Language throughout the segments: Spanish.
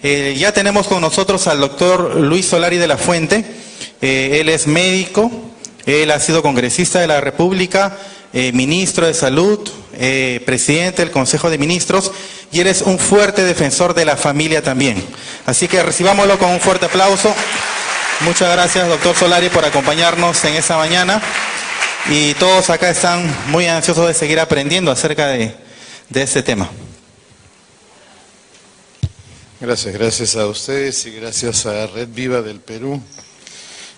Ya tenemos con nosotros al doctor Luis Solari de la Fuente. Él es médico, él ha sido congresista de la República, ministro de Salud, presidente del Consejo de Ministros, y él es un fuerte defensor de la familia también. Así que recibámoslo con un fuerte aplauso. Muchas gracias, doctor Solari, por acompañarnos en esta mañana. Y todos acá están muy ansiosos de seguir aprendiendo acerca de este tema. Gracias a ustedes y gracias a Red Viva del Perú.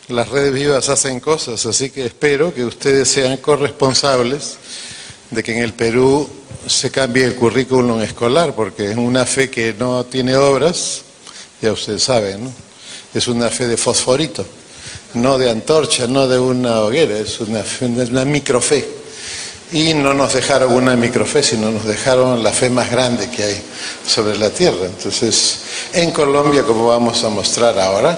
Las redes vivas hacen cosas, así que espero que ustedes sean corresponsables de que en el Perú se cambie el currículum escolar, porque es una fe que no tiene obras, ya ustedes saben, ¿no? Es una fe de fosforito, no de antorcha, no de una hoguera, es una microfe. Y no nos dejaron una microfe, sino nos dejaron la fe más grande que hay sobre la tierra. Entonces, en Colombia, como vamos a mostrar ahora,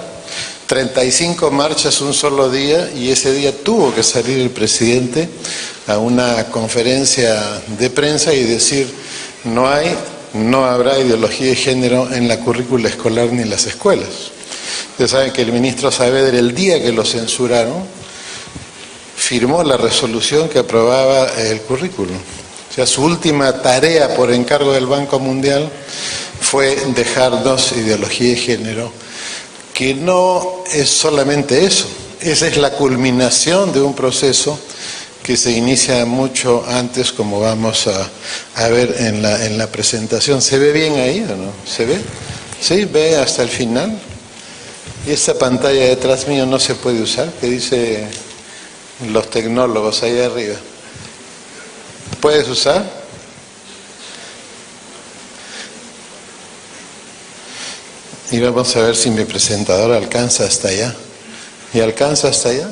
35 marchas un solo día, y ese día tuvo que salir el presidente a una conferencia de prensa y decir: no habrá ideología de género en la currícula escolar ni en las escuelas. Ustedes saben que el ministro Saavedra, el día que lo censuraron, firmó la resolución que aprobaba el currículum. O sea, su última tarea por encargo del Banco Mundial fue dejarnos ideología de género, que no es solamente eso. Esa es la culminación de un proceso que se inicia mucho antes, como vamos a ver en la presentación. ¿Se ve bien ahí o no? ¿Se ve? ¿Sí? ¿Ve hasta el final? Y esta pantalla detrás mío no se puede usar, que dice los tecnólogos ahí arriba. ¿Puedes usar? Y vamos a ver si mi presentador alcanza hasta allá. ¿Y alcanza hasta allá?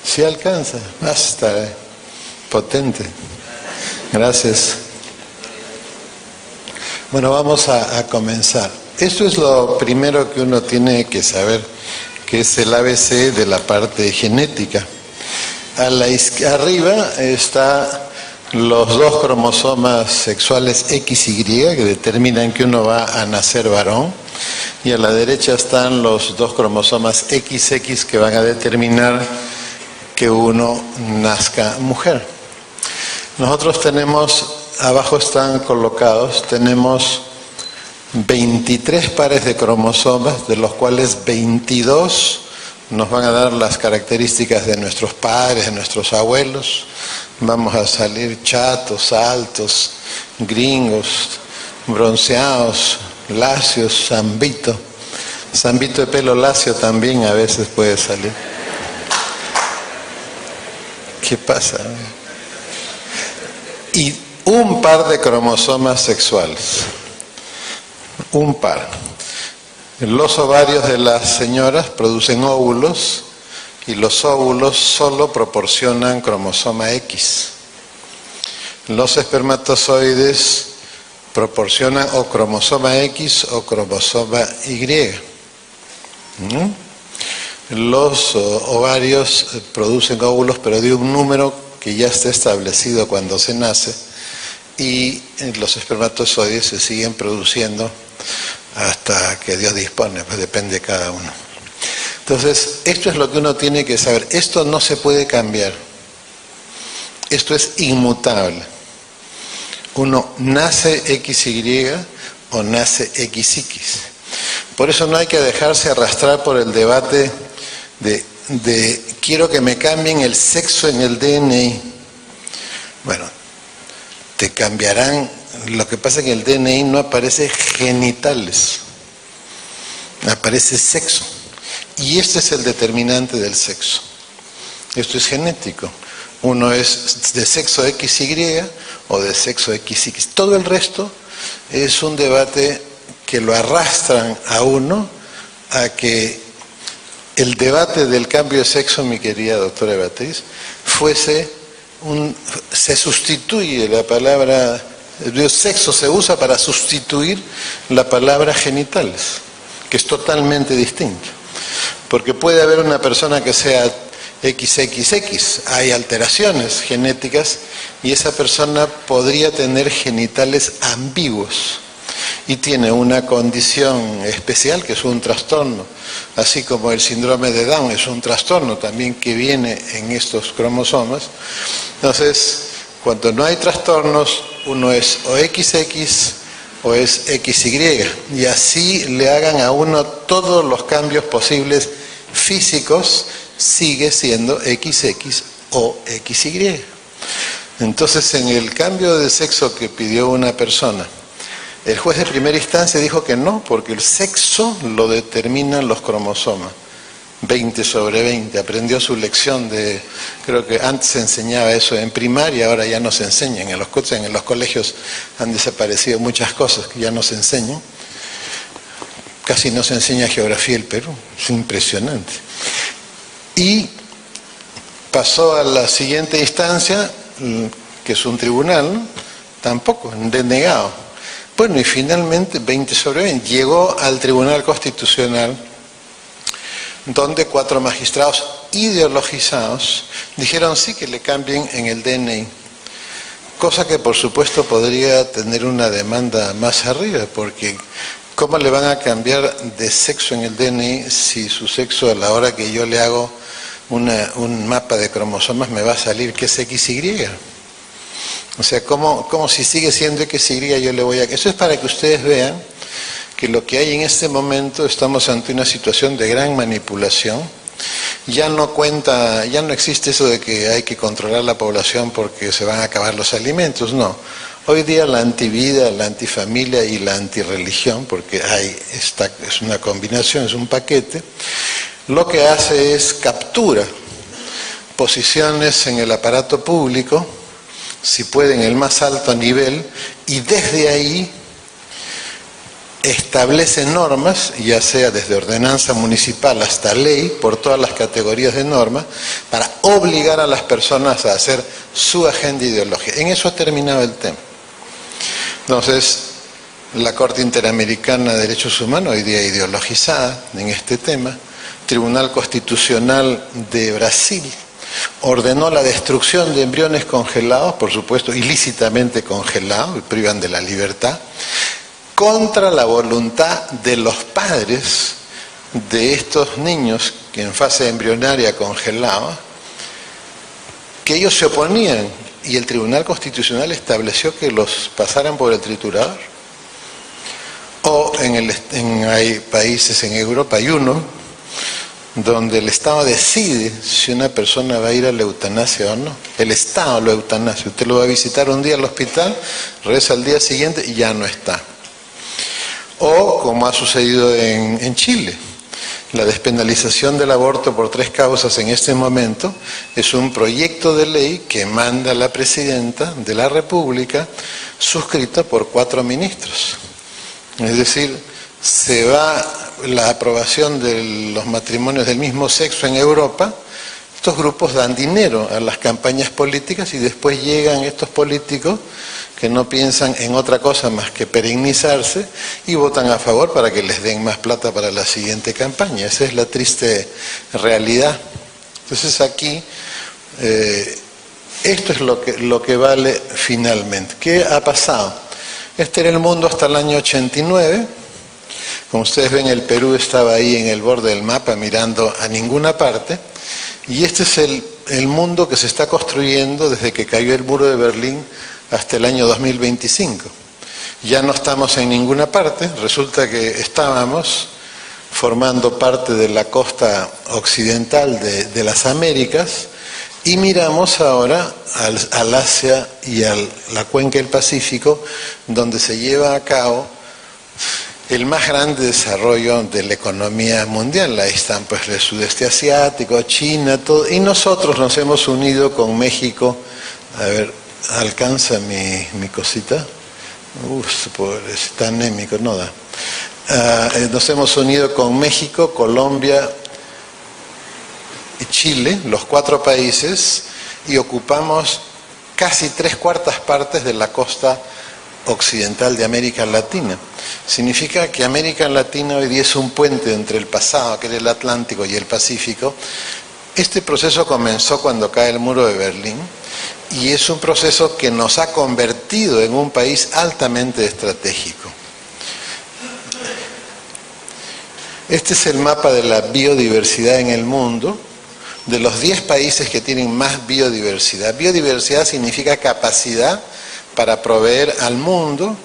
Sí alcanza. Basta, potente. Gracias. Bueno, vamos a comenzar. Esto es lo primero que uno tiene que saber, que es el ABC de la parte genética. Arriba están los dos cromosomas sexuales XY que determinan que uno va a nacer varón, y a la derecha están los dos cromosomas XX que van a determinar que uno nazca mujer. Nosotros tenemos, abajo están colocados, tenemos 23 pares de cromosomas, de los cuales 22 nos van a dar las características de nuestros padres, de nuestros abuelos. Vamos a salir chatos, altos, gringos, bronceados, lacios, zambito. Zambito de pelo lacio también a veces puede salir. ¿Qué pasa? Y un par de cromosomas sexuales. Un par. Los ovarios de las señoras producen óvulos, y los óvulos solo proporcionan cromosoma X. Los espermatozoides proporcionan o cromosoma X o cromosoma Y. Los ovarios producen óvulos, pero de un número que ya está establecido cuando se nace, y los espermatozoides se siguen produciendo hasta que Dios dispone, pues depende de cada uno. Entonces, esto es lo que uno tiene que saber. Esto no se puede cambiar. Esto es inmutable. Uno nace XY o nace XX. Por eso no hay que dejarse arrastrar por el debate de quiero que me cambien el sexo en el DNI. Bueno, te cambiarán. Lo que pasa es que en el DNI no aparece genitales, aparece sexo. Y este es el determinante del sexo. Esto es genético. Uno es de sexo XY o de sexo XX. Todo el resto es un debate que lo arrastran a uno a que el debate del cambio de sexo, mi querida doctora Beatriz, se sustituye la palabra sexo, se usa para sustituir la palabra genitales, que es totalmente distinto. Porque puede haber una persona que sea XXX, hay alteraciones genéticas, y esa persona podría tener genitales ambiguos. y tiene una condición especial que es un trastorno, así como el síndrome de Down es un trastorno también que viene en estos cromosomas. Entonces, cuando no hay trastornos, uno es o XX o es XY, y así le hagan a uno todos los cambios posibles físicos, sigue siendo XX o XY. Entonces, en el cambio de sexo que pidió una persona, el juez de primera instancia dijo que no, porque el sexo lo determinan los cromosomas. 20/20, aprendió su lección de, creo que antes se enseñaba eso en primaria, ahora ya no se enseñan, en los colegios han desaparecido muchas cosas que ya no se enseñan, casi no se enseña geografía del Perú, es impresionante. Y pasó a la siguiente instancia, que es un tribunal, ¿no? Tampoco, denegado. Bueno, y finalmente 20/20 llegó al Tribunal Constitucional, donde 4 magistrados ideologizados dijeron sí que le cambien en el DNI, cosa que por supuesto podría tener una demanda más arriba, porque ¿cómo le van a cambiar de sexo en el DNI si su sexo a la hora que yo le hago un mapa de cromosomas me va a salir que es XY? O sea, ¿cómo si sigue siendo XY yo le voy a... Eso es para que ustedes vean que lo que hay en este momento, estamos ante una situación de gran manipulación. Ya no existe eso de que hay que controlar la población porque se van a acabar los alimentos, no. Hoy día la antivida, la antifamilia y la antirreligión, porque es una combinación, es un paquete, lo que hace es captura posiciones en el aparato público, si puede en el más alto nivel, y desde ahí establece normas, ya sea desde ordenanza municipal hasta ley, por todas las categorías de normas, para obligar a las personas a hacer su agenda ideológica. En eso ha terminado el tema. Entonces, la Corte Interamericana de Derechos Humanos, hoy día ideologizada en este tema, Tribunal Constitucional de Brasil, ordenó la destrucción de embriones congelados, por supuesto ilícitamente congelados, y privan de la libertad, contra la voluntad de los padres de estos niños que en fase embrionaria congelados, que ellos se oponían, y el Tribunal Constitucional estableció que los pasaran por el triturador. O hay países en Europa, hay uno, donde el Estado decide si una persona va a ir a la eutanasia o no. El Estado lo eutanasia. Usted lo va a visitar un día al hospital, regresa al día siguiente y ya no está. O, como ha sucedido en Chile, la despenalización del aborto por 3 causas en este momento es un proyecto de ley que manda la presidenta de la República, suscrita por 4 ministros. Es decir, se va la aprobación de los matrimonios del mismo sexo en Europa. Estos grupos dan dinero a las campañas políticas y después llegan estos políticos que no piensan en otra cosa más que perennizarse y votan a favor para que les den más plata para la siguiente campaña. Esa es la triste realidad. Entonces aquí, esto es lo que vale finalmente. ¿Qué ha pasado? Este era el mundo hasta el año 89. Como ustedes ven, el Perú estaba ahí en el borde del mapa mirando a ninguna parte. Y este es el mundo que se está construyendo desde que cayó el muro de Berlín hasta el año 2025. Ya no estamos en ninguna parte, resulta que estábamos formando parte de la costa occidental de las Américas y miramos ahora al Asia y a la cuenca del Pacífico, donde se lleva a cabo el más grande desarrollo de la economía mundial. Ahí están pues el sudeste asiático, China, todo, y nosotros nos hemos unido con México. A ver, ¿alcanza mi cosita? Está anémico, no da. Nos hemos unido con México, Colombia y Chile, los 4 países, y ocupamos casi 3/4 partes de la costa occidental de América Latina. Significa que América Latina hoy día es un puente entre el pasado, que era el Atlántico, y el Pacífico. Este proceso comenzó cuando cae el muro de Berlín y es un proceso que nos ha convertido en un país altamente estratégico. Este es el mapa de la biodiversidad en el mundo, de los 10 países que tienen más biodiversidad. Biodiversidad significa capacidad para proveer al mundo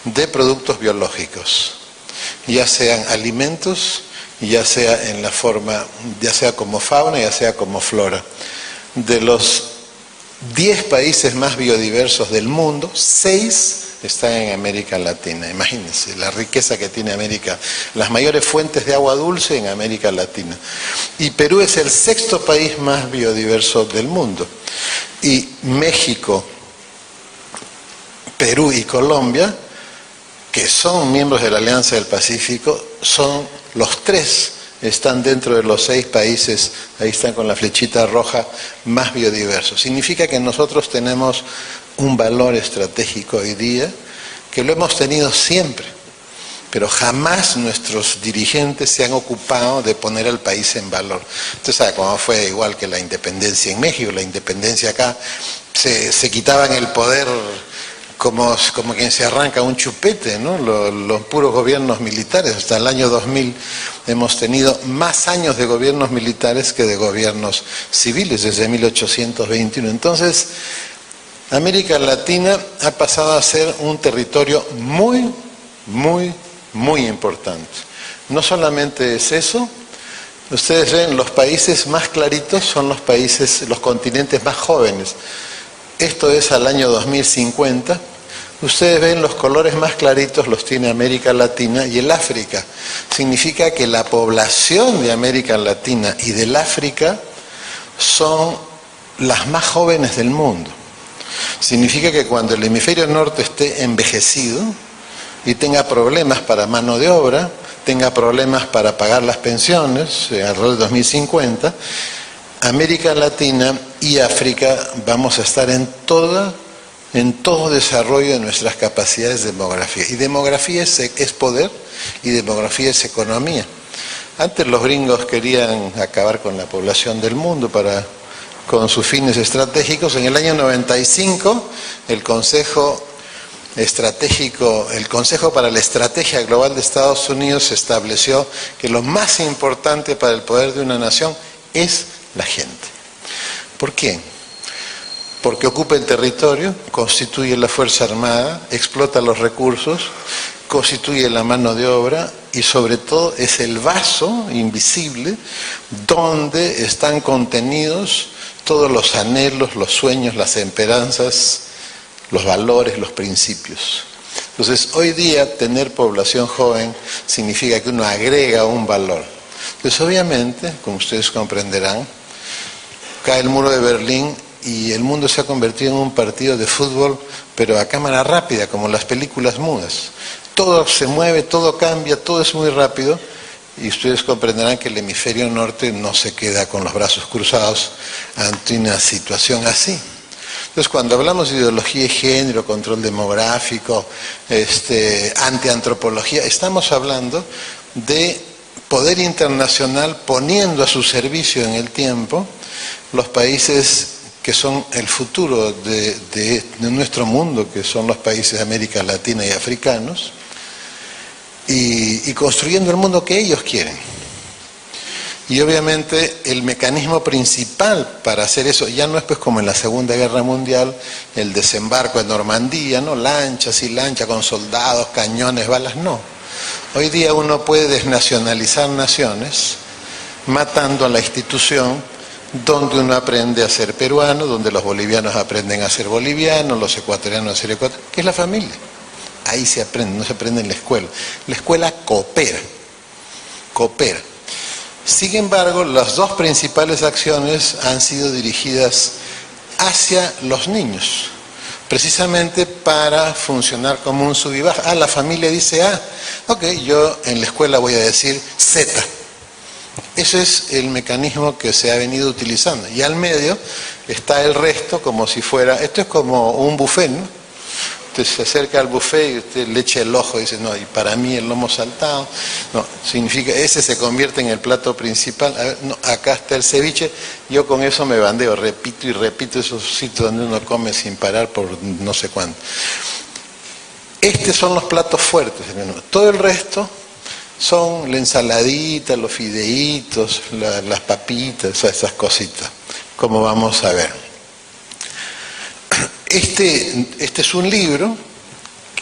de productos biológicos, ya sean alimentos, ya sea en la forma, ya sea como fauna, ya sea como flora. De los 10 países más biodiversos del mundo, 6 están en América Latina. Imagínense la riqueza que tiene América, las mayores fuentes de agua dulce en América Latina. Y Perú es el 6º país más biodiverso del mundo. Y México, Perú y Colombia, que son miembros de la Alianza del Pacífico, son los 3, están dentro de los 6 países, ahí están con la flechita roja, más biodiversos. Significa que nosotros tenemos un valor estratégico hoy día, que lo hemos tenido siempre, pero jamás nuestros dirigentes se han ocupado de poner al país en valor. Usted sabe cómo fue, igual que la independencia en México, la independencia acá, se quitaban el poder como quien se arranca un chupete, ¿no? Los puros gobiernos militares. Hasta el año 2000 hemos tenido más años de gobiernos militares que de gobiernos civiles, desde 1821. Entonces, América Latina ha pasado a ser un territorio muy, muy, muy importante. No solamente es eso, ustedes ven, los países más claritos son los países, los continentes más jóvenes. Esto es al año 2050. Ustedes ven, los colores más claritos los tiene América Latina y el África. Significa que la población de América Latina y del África son las más jóvenes del mundo. Significa que cuando el hemisferio norte esté envejecido y tenga problemas para mano de obra, tenga problemas para pagar las pensiones, alrededor de 2050, América Latina y África vamos a estar en todo desarrollo de nuestras capacidades de demografía. Y demografía es poder y demografía es economía. Antes los gringos querían acabar con la población del mundo con sus fines estratégicos. En el año 95, el Consejo para la Estrategia Global de Estados Unidos estableció que lo más importante para el poder de una nación es la gente. ¿Por qué? Porque ocupa el territorio, constituye la fuerza armada, explota los recursos, constituye la mano de obra y sobre todo es el vaso invisible donde están contenidos todos los anhelos, los sueños, las esperanzas, los valores, los principios. Entonces, hoy día tener población joven significa que uno agrega un valor. Entonces, obviamente, como ustedes comprenderán, cae el muro de Berlín y el mundo se ha convertido en un partido de fútbol, pero a cámara rápida, como las películas mudas. Todo se mueve, todo cambia, todo es muy rápido. Y ustedes comprenderán que el hemisferio norte no se queda con los brazos cruzados ante una situación así. Entonces, cuando hablamos de ideología de género, control demográfico, antiantropología, estamos hablando de poder internacional poniendo a su servicio en el tiempo los países que son el futuro de nuestro mundo, que son los países de América Latina y africanos, y construyendo el mundo que ellos quieren. Y obviamente el mecanismo principal para hacer eso ya no es pues como en la Segunda Guerra Mundial, el desembarco en Normandía, ¿no? Lanchas y lanchas con soldados, cañones, balas, no. Hoy día uno puede desnacionalizar naciones matando a la institución donde uno aprende a ser peruano, donde los bolivianos aprenden a ser bolivianos, los ecuatorianos a ser ecuatorianos, que es la familia. Ahí se aprende, no se aprende en la escuela. La escuela coopera. Sin embargo, las dos principales acciones han sido dirigidas hacia los niños, precisamente para funcionar como un sub y baja. La familia dice A, ok, yo en la escuela voy a decir Z. Ese es el mecanismo que se ha venido utilizando. Y al medio está el resto como si fuera, esto es como un buffet, ¿no? Usted se acerca al buffet y usted le echa el ojo y dice, no, y para mí el lomo saltado, no, significa, ese se convierte en el plato principal. A ver, no, acá está el ceviche, yo con eso me bandeo, repito y repito esos sitios donde uno come sin parar por no sé cuánto. Estos son los platos fuertes, todo el resto son la ensaladita, los fideitos, las papitas, esas cositas, como vamos a ver. Este es un libro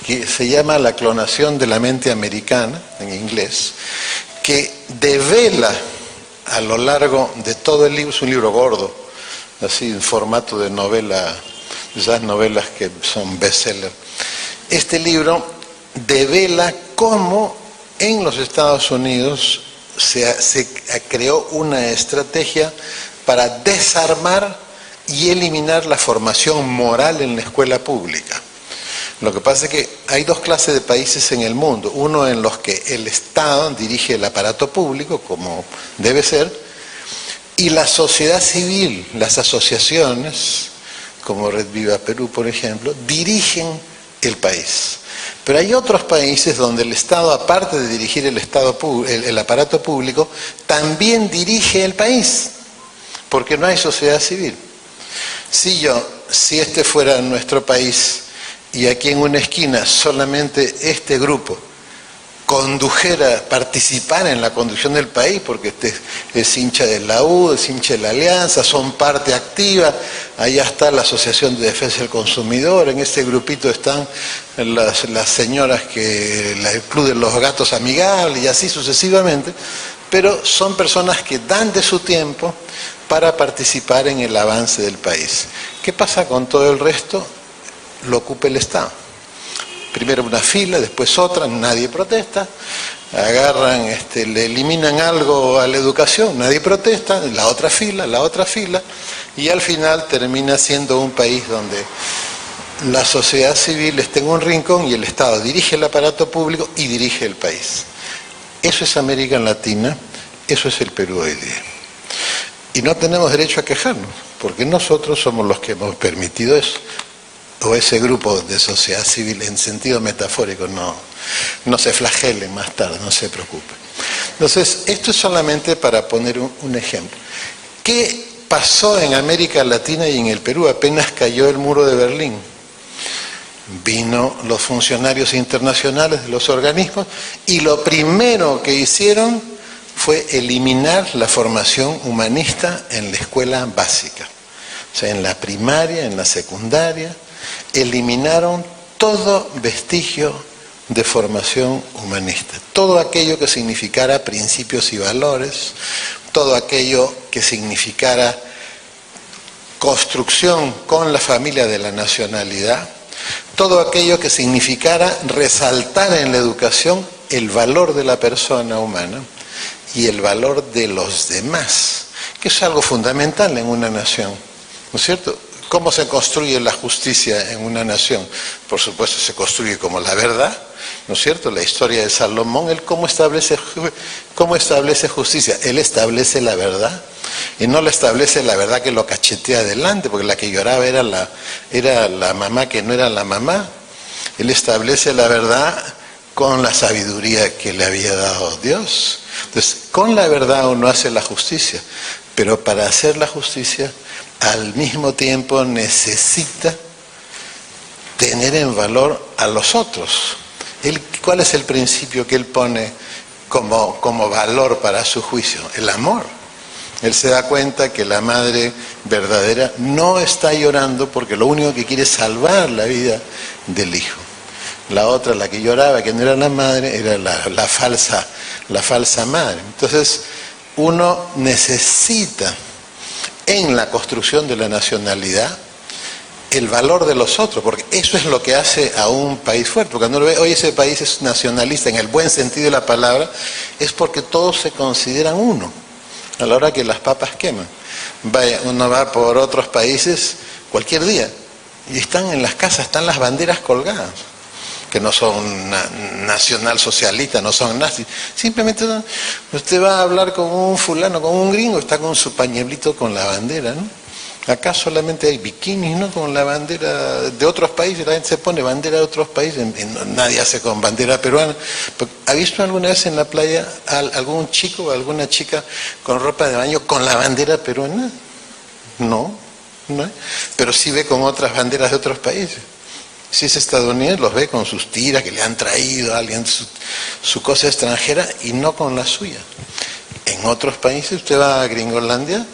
que se llama La clonación de la mente americana, en inglés, que devela a lo largo de todo el libro, es un libro gordo, así en formato de novela, esas novelas que son bestseller. Este libro devela cómo en los Estados Unidos se creó una estrategia para desarmar y eliminar la formación moral en la escuela pública. Lo que pasa es que hay dos clases de países en el mundo, uno en los que el Estado dirige el aparato público, como debe ser, y la sociedad civil, las asociaciones, como Red Viva Perú, por ejemplo, dirigen el país. Pero hay otros países donde el Estado, aparte de dirigir el aparato público, también dirige el país, porque no hay sociedad civil. Si este fuera nuestro país y aquí en una esquina solamente este grupo participara en la conducción del país, porque este es hincha de la U, es hincha de la Alianza, son parte activa, allá está la Asociación de Defensa del Consumidor, en este grupito están las señoras el Club de los Gatos Amigables y así sucesivamente, pero son personas que dan de su tiempo para participar en el avance del país. ¿Qué pasa con todo el resto? Lo ocupa el Estado. Primero una fila, después otra, nadie protesta, agarran, le eliminan algo a la educación, nadie protesta, la otra fila, y al final termina siendo un país donde la sociedad civil está en un rincón y el Estado dirige el aparato público y dirige el país. Eso es América Latina, eso es el Perú hoy día. Y no tenemos derecho a quejarnos, porque nosotros somos los que hemos permitido eso. O ese grupo de sociedad civil, en sentido metafórico, no se flagelen más tarde, no se preocupen. Entonces, esto es solamente para poner un ejemplo. ¿Qué pasó en América Latina y en el Perú apenas cayó el muro de Berlín? Vino los funcionarios internacionales de los organismos y lo primero que hicieron fue eliminar la formación humanista en la escuela básica. O sea, en la primaria, en la secundaria, eliminaron todo vestigio de formación humanista. Todo aquello que significara principios y valores, todo aquello que significara construcción con la familia de la nacionalidad, todo aquello que significara resaltar en la educación el valor de la persona humana y el valor de los demás, que es algo fundamental en una nación, ¿no es cierto? ¿Cómo se construye la justicia en una nación? Por supuesto se construye como la verdad, ¿no es cierto? La historia de Salomón, él cómo establece justicia, él establece la verdad, y no le establece la verdad que lo cachetea adelante, porque la que lloraba era la mamá que no era la mamá. Él establece la verdad con la sabiduría que le había dado Dios. Entonces, con la verdad uno hace la justicia, pero para hacer la justicia al mismo tiempo necesita tener en valor a los otros. ¿Cuál es el principio que él pone como valor para su juicio? El amor. Él se da cuenta que la madre verdadera no está llorando porque lo único que quiere es salvar la vida del hijo. La otra, la que lloraba, que no era la madre, era la falsa madre. Entonces, uno necesita en la construcción de la nacionalidad el valor de los otros, porque eso es lo que hace a un país fuerte. Porque cuando uno ve, hoy ese país es nacionalista en el buen sentido de la palabra, es porque todos se consideran uno, a la hora que las papas queman. Uno va por otros países cualquier día, y están en las casas, están las banderas colgadas, que no son nacionalsocialistas, no son nazis. Simplemente usted va a hablar con un fulano, con un gringo, está con su pañuelito con la bandera, ¿no? Acá solamente hay bikinis, ¿no? Con la bandera de otros países, la gente se pone bandera de otros países, nadie hace con bandera peruana. ¿Ha visto alguna vez en la playa algún chico o alguna chica con ropa de baño con la bandera peruana? No, pero sí ve con otras banderas de otros países. Si es estadounidense, los ve con sus tiras que le han traído a alguien, su cosa extranjera, y no con la suya. En otros países, usted va a Gringolandia,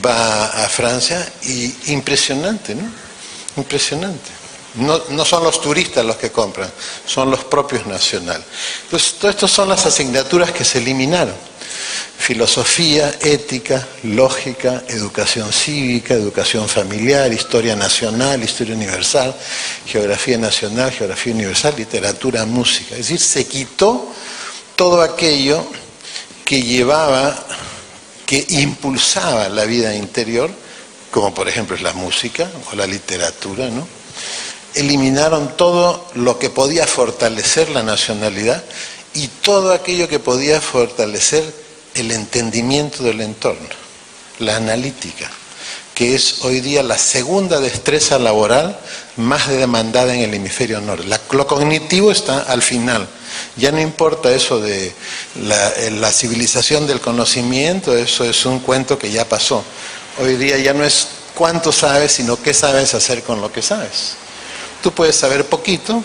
va a Francia, y impresionante, ¿no? Impresionante. No son los turistas los que compran, son los propios nacionales. Entonces, todo esto son las asignaturas que se eliminaron. Filosofía, ética, lógica, educación cívica, educación familiar, historia nacional, historia universal, geografía nacional, geografía universal, literatura, música. Es decir, se quitó todo aquello que llevaba, que impulsaba la vida interior, como por ejemplo es la música o la literatura, ¿no? Eliminaron todo lo que podía fortalecer la nacionalidad y todo aquello que podía fortalecer el entendimiento del entorno, la analítica, que es hoy día la segunda destreza laboral más demandada en el hemisferio norte. Lo cognitivo está al final. Ya no importa eso de la civilización del conocimiento, eso es un cuento que ya pasó. Hoy día ya no es cuánto sabes, sino qué sabes hacer con lo que sabes. Tú puedes saber poquito,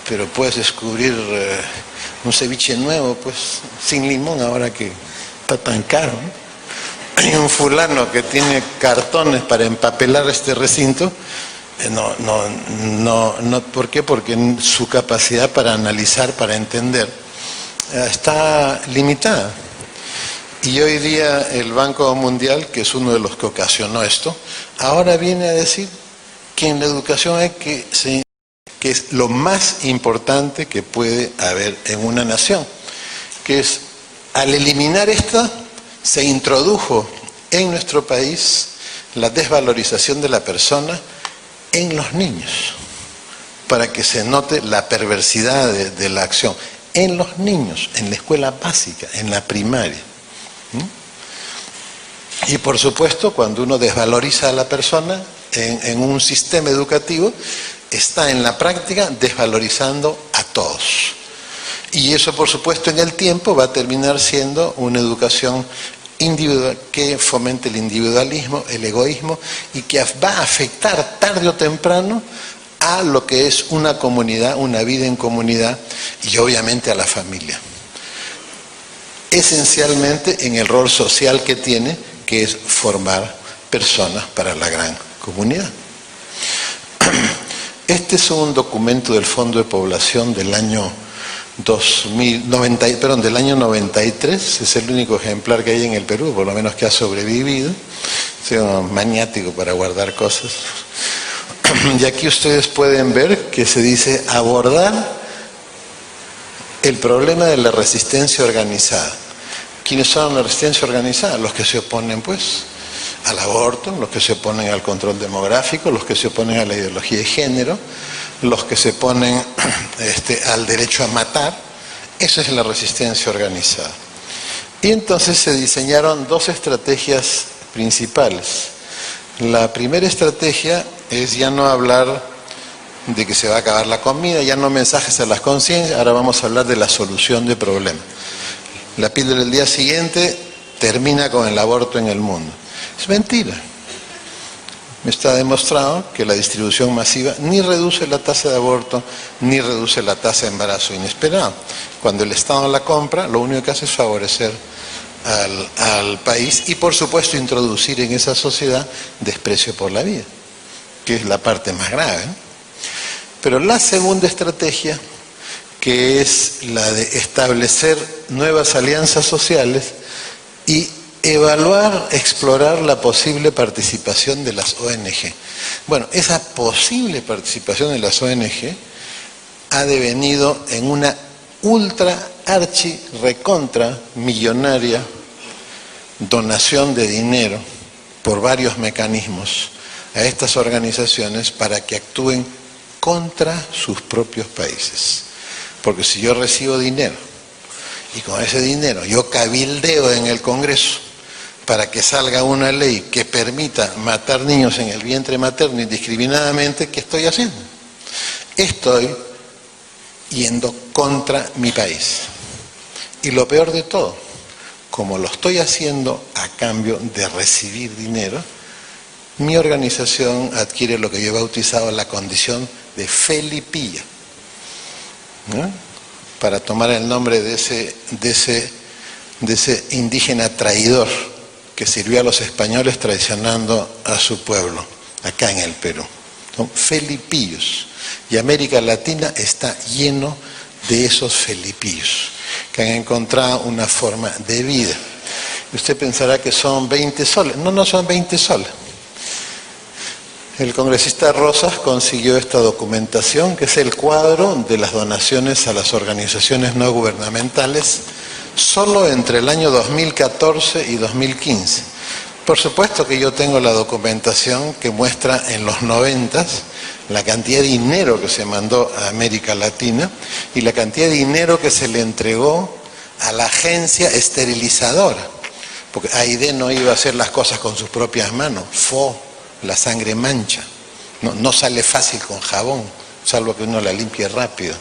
pero puedes descubrir un ceviche nuevo, pues, sin limón, ahora que está tan caro, ¿no? Hay un fulano que tiene cartones para empapelar este recinto. ¿Por qué? Porque su capacidad para analizar, para entender, está limitada. Y hoy día el Banco Mundial, que es uno de los que ocasionó esto, ahora viene a decir que en la educación que es lo más importante que puede haber en una nación, que es, al eliminar esto, se introdujo en nuestro país la desvalorización de la persona en los niños, para que se note la perversidad de la acción, en los niños, en la escuela básica, en la primaria. Y por supuesto, cuando uno desvaloriza a la persona en un sistema educativo, está en la práctica desvalorizando a todos. Y eso, por supuesto, en el tiempo va a terminar siendo una educación individual que fomente el individualismo, el egoísmo, y que va a afectar tarde o temprano a lo que es una comunidad, una vida en comunidad, y obviamente a la familia. Esencialmente en el rol social que tiene, que es formar personas para la gran comunidad. Este es un documento del Fondo de Población del año del año 93, es el único ejemplar que hay en el Perú, por lo menos que ha sobrevivido. Soy un maniático para guardar cosas. Y aquí ustedes pueden ver que se dice abordar el problema de la resistencia organizada. ¿Quiénes son la resistencia organizada? Los que se oponen, pues, al aborto, los que se oponen al control demográfico, los que se oponen a la ideología de género, los que se oponen al derecho a matar. Esa es la resistencia organizada. Y entonces se diseñaron dos estrategias principales. La primera estrategia es ya no hablar de que se va a acabar la comida, ya no mensajes a las conciencias, ahora vamos a hablar de la solución de problemas. La píldora del día siguiente termina con el aborto en el mundo. Es mentira. Está demostrado que la distribución masiva ni reduce la tasa de aborto, ni reduce la tasa de embarazo inesperado. Cuando el Estado la compra, lo único que hace es favorecer al país y, por supuesto, introducir en esa sociedad desprecio por la vida, que es la parte más grave, ¿no? Pero la segunda estrategia, que es la de establecer nuevas alianzas sociales y evaluar, explorar la posible participación de las ONG. Bueno, esa posible participación de las ONG ha devenido en una ultra, archi, recontra millonaria donación de dinero por varios mecanismos a estas organizaciones para que actúen contra sus propios países. Porque si yo recibo dinero y con ese dinero yo cabildeo en el Congreso para que salga una ley que permita matar niños en el vientre materno indiscriminadamente, ¿qué estoy haciendo? Estoy yendo contra mi país. Y lo peor de todo, como lo estoy haciendo a cambio de recibir dinero, mi organización adquiere lo que yo he bautizado la condición de Felipillo, ¿no? Para tomar el nombre de ese indígena traidor que sirvió a los españoles traicionando a su pueblo, acá en el Perú. Son felipillos. Y América Latina está lleno de esos felipillos, que han encontrado una forma de vida. Y usted pensará que son 20 soles. No, no son 20 soles. El congresista Rosas consiguió esta documentación, que es el cuadro de las donaciones a las organizaciones no gubernamentales, solo entre el año 2014 y 2015. Por supuesto que yo tengo la documentación que muestra en los 90 la cantidad de dinero que se mandó a América Latina y la cantidad de dinero que se le entregó a la agencia esterilizadora, porque AID no iba a hacer las cosas con sus propias manos. La sangre mancha, no sale fácil con jabón, salvo que uno la limpie rápido.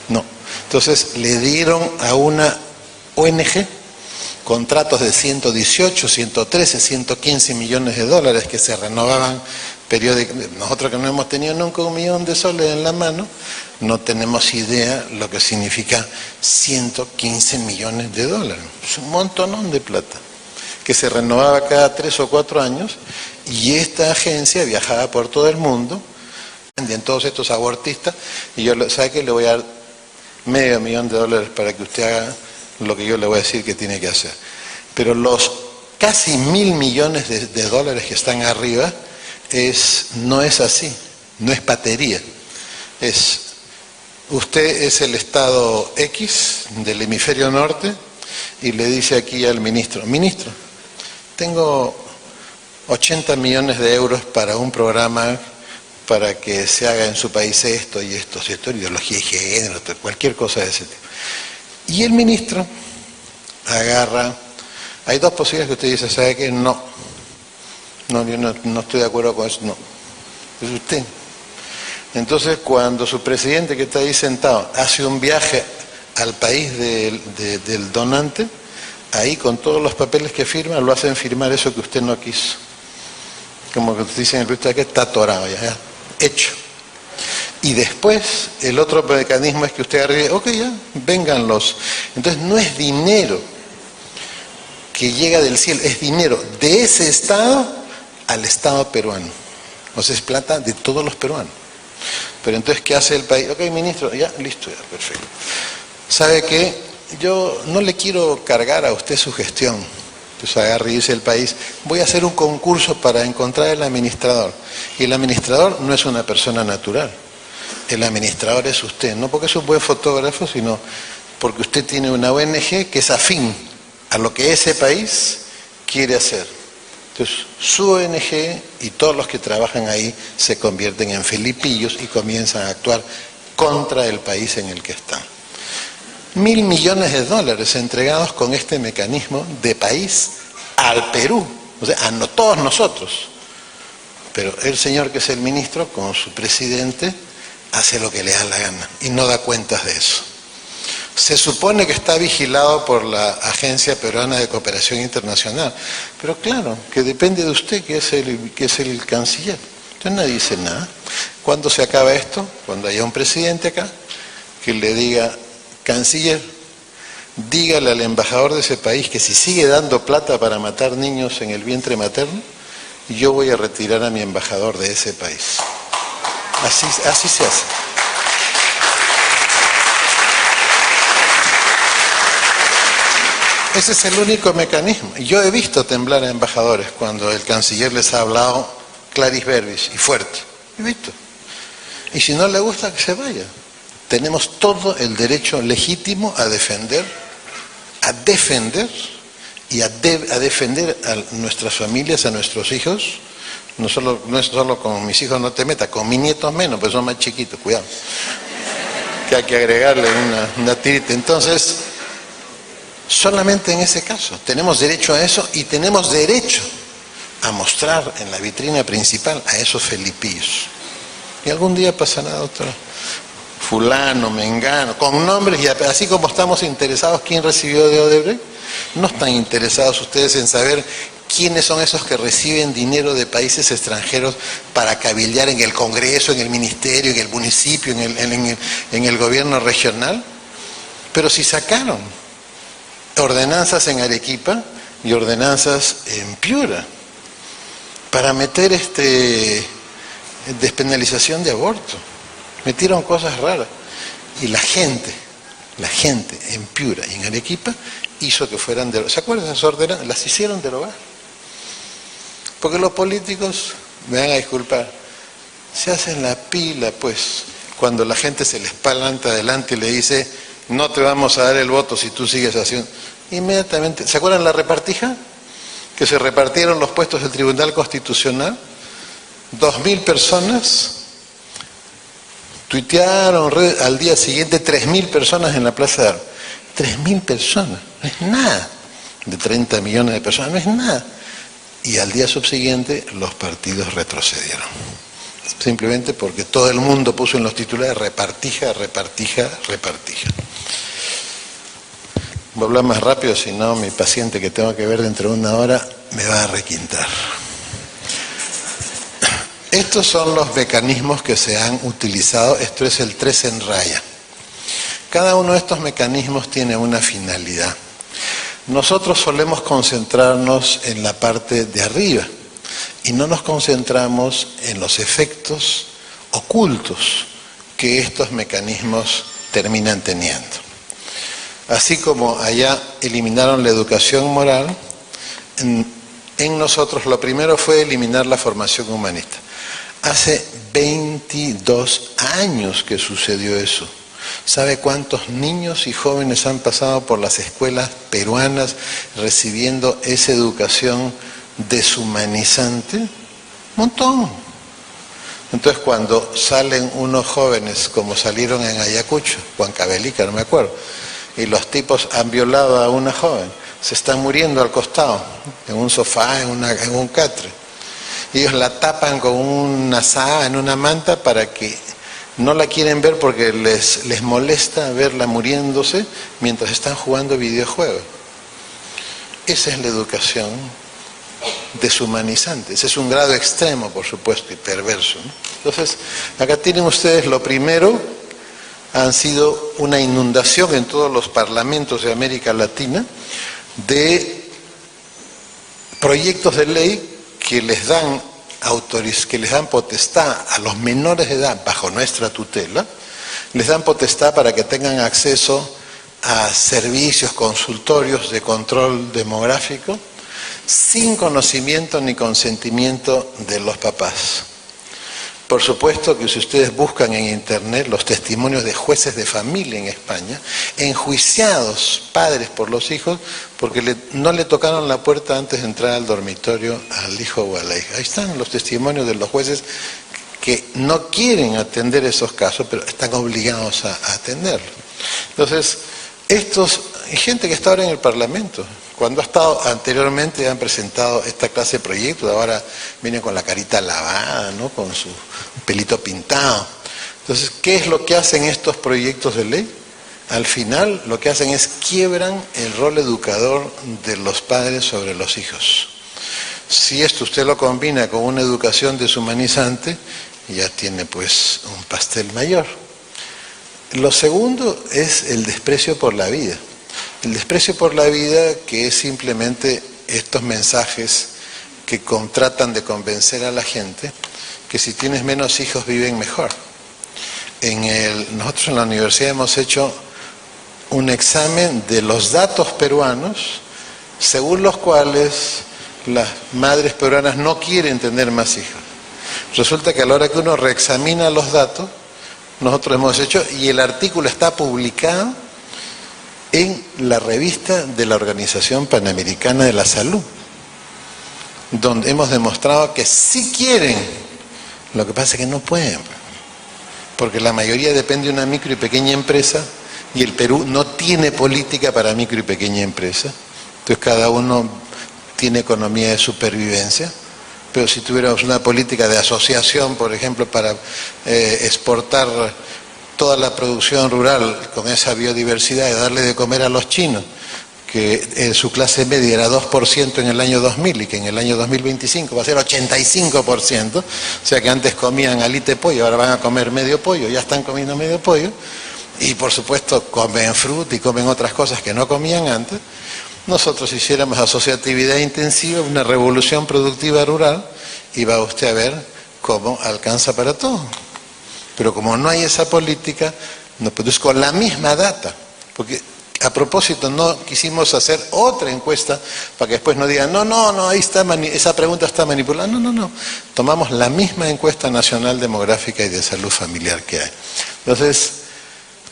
No. Entonces le dieron a una ONG contratos de 118, 113, 115 millones de dólares que se renovaban periódicamente. Nosotros que no hemos tenido nunca $1 millón en la mano, no tenemos idea lo que significa 115 millones de dólares. Es un montonón de plata que se renovaba cada 3 o 4 años, y esta agencia viajaba por todo el mundo, en todos estos abortistas, y yo, ¿sabe qué? Le voy a dar $500 millones para que usted haga lo que yo le voy a decir que tiene que hacer. Pero los casi 1.000 millones de dólares que están arriba, no es así, no es patería. Usted es el estado X del hemisferio norte, y le dice aquí al ministro, tengo 80 millones de euros para un programa para que se haga en su país esto y esto, ideología y género, cualquier cosa de ese tipo. Y el ministro agarra, hay dos posibilidades que usted dice, ¿sabe qué? No, yo no estoy de acuerdo con eso, no, es usted. Entonces cuando su presidente que está ahí sentado hace un viaje al país del donante, ahí con todos los papeles que firma, lo hacen firmar eso que usted no quiso. Como que usted dice en el periodista que está atorado ya, hecho. Y después, el otro mecanismo es que usted arriesgue, ok, ya, vénganlos. Entonces no es dinero que llega del cielo, es dinero de ese Estado al Estado peruano. O sea, es plata de todos los peruanos. Pero entonces, ¿qué hace el país? Ok, ministro, ya, listo, ya, perfecto. ¿Sabe qué? Yo no le quiero cargar a usted su gestión. Entonces agarra y dice el país, voy a hacer un concurso para encontrar el administrador. Y el administrador no es una persona natural. El administrador es usted, no porque es un buen fotógrafo, sino porque usted tiene una ONG que es afín a lo que ese país quiere hacer. Entonces, su ONG y todos los que trabajan ahí se convierten en felipillos y comienzan a actuar contra el país en el que están. $1.000 millones entregados con este mecanismo de país al Perú, o sea, a todos nosotros. Pero el señor que es el ministro, con su presidente, hace lo que le da la gana y no da cuentas de eso. Se supone que está vigilado por la Agencia Peruana de Cooperación Internacional, pero claro, que depende de usted, que es el canciller. Entonces nadie dice nada. ¿Cuándo se acaba esto? Cuando haya un presidente acá que le diga, canciller, dígale al embajador de ese país que si sigue dando plata para matar niños en el vientre materno, yo voy a retirar a mi embajador de ese país. Así se hace. Ese es el único mecanismo. Yo he visto temblar a embajadores cuando el canciller les ha hablado claris verbis y fuerte. He visto. Y si no le gusta, que se vaya. Tenemos todo el derecho legítimo a defender y a defender a nuestras familias, a nuestros hijos. No es solo con mis hijos no te metas, con mis nietos menos, pues son más chiquitos, cuidado. Que hay que agregarle una tirita. Entonces, solamente en ese caso tenemos derecho a eso y tenemos derecho a mostrar en la vitrina principal a esos felipillos. Y algún día pasará, doctora. Fulano, mengano, con nombres, y así como estamos interesados quién recibió de Odebrecht, no están interesados ustedes en saber ¿Quiénes son esos que reciben dinero de países extranjeros para cabildear en el Congreso, en el Ministerio, en el municipio, en el gobierno regional? Pero si sacaron ordenanzas en Arequipa y ordenanzas en Piura para meter despenalización de aborto, metieron cosas raras. Y la gente en Piura y en Arequipa hizo que fueran derogadas. ¿Se acuerdan de esas ordenanzas? Las hicieron derogar. Porque los políticos, me van a disculpar, se hacen la pila, pues, cuando la gente se les planta adelante y le dice, no te vamos a dar el voto si tú sigues haciendo. Inmediatamente, ¿se acuerdan la repartija? Que se repartieron los puestos del Tribunal Constitucional. 2.000 personas tuitearon, al día siguiente 3.000 personas en la Plaza de Armas. 3.000 personas, no es nada. De 30 millones de personas, no es nada. Y al día subsiguiente los partidos retrocedieron. Simplemente porque todo el mundo puso en los titulares repartija, repartija, repartija. Voy a hablar más rápido, si no mi paciente que tengo que ver dentro de una hora me va a requintar. Estos son los mecanismos que se han utilizado, esto es el 3 en raya. Cada uno de estos mecanismos tiene una finalidad. Nosotros solemos concentrarnos en la parte de arriba y no nos concentramos en los efectos ocultos que estos mecanismos terminan teniendo. Así como allá eliminaron la educación moral, en nosotros lo primero fue eliminar la formación humanista. Hace 22 años que sucedió eso. ¿Sabe cuántos niños y jóvenes han pasado por las escuelas peruanas recibiendo esa educación deshumanizante? Un montón. Entonces cuando salen unos jóvenes, como salieron en Ayacucho, Huancavelica, no me acuerdo, y los tipos han violado a una joven, se están muriendo al costado, en un sofá, en un catre. Ellos la tapan con una sábana, en una manta, para que no la quieren ver porque les molesta verla muriéndose mientras están jugando videojuegos. Esa es la educación deshumanizante. Ese es un grado extremo, por supuesto, y perverso, ¿no? Entonces, acá tienen ustedes lo primero, han sido una inundación en todos los parlamentos de América Latina de proyectos de ley que les dan potestad a los menores de edad bajo nuestra tutela, les dan potestad para que tengan acceso a servicios, consultorios de control demográfico sin conocimiento ni consentimiento de los papás. Por supuesto que si ustedes buscan en internet los testimonios de jueces de familia en España, enjuiciados padres por los hijos porque no le tocaron la puerta antes de entrar al dormitorio al hijo o a la hija. Ahí están los testimonios de los jueces que no quieren atender esos casos, pero están obligados a atenderlos. Entonces, hay gente que está ahora en el Parlamento. Cuando ha estado anteriormente han presentado esta clase de proyectos, ahora vienen con la carita lavada, ¿no? Con su pelito pintado. Entonces, ¿qué es lo que hacen estos proyectos de ley? Al final lo que hacen es quiebran el rol educador de los padres sobre los hijos. Si esto usted lo combina con una educación deshumanizante, ya tiene pues un pastel mayor. Lo segundo es el desprecio por la vida. El desprecio por la vida, que es simplemente estos mensajes que tratan de convencer a la gente que si tienes menos hijos viven mejor. Nosotros en la universidad hemos hecho un examen de los datos peruanos, según los cuales las madres peruanas no quieren tener más hijos. Resulta que a la hora que uno reexamina los datos, nosotros hemos hecho, y el artículo está publicado en la revista de la Organización Panamericana de la Salud, donde hemos demostrado que sí quieren, lo que pasa es que no pueden, porque la mayoría depende de una micro y pequeña empresa, y el Perú no tiene política para micro y pequeña empresa, entonces cada uno tiene economía de supervivencia. Pero si tuviéramos una política de asociación, por ejemplo, para exportar toda la producción rural con esa biodiversidad y darle de comer a los chinos, que su clase media era 2% en el año 2000 y que en el año 2025 va a ser 85%, o sea que antes comían alite pollo, ahora van a comer medio pollo, ya están comiendo medio pollo, y por supuesto comen fruta y comen otras cosas que no comían antes. Nosotros hiciéramos asociatividad intensiva, una revolución productiva rural, y va usted a ver cómo alcanza para todo. Pero como no hay esa política, nos produce con la misma data, porque a propósito no quisimos hacer otra encuesta para que después no digan, no, ahí está esa pregunta está manipulada. No. Tomamos la misma encuesta nacional demográfica y de salud familiar que hay. Entonces,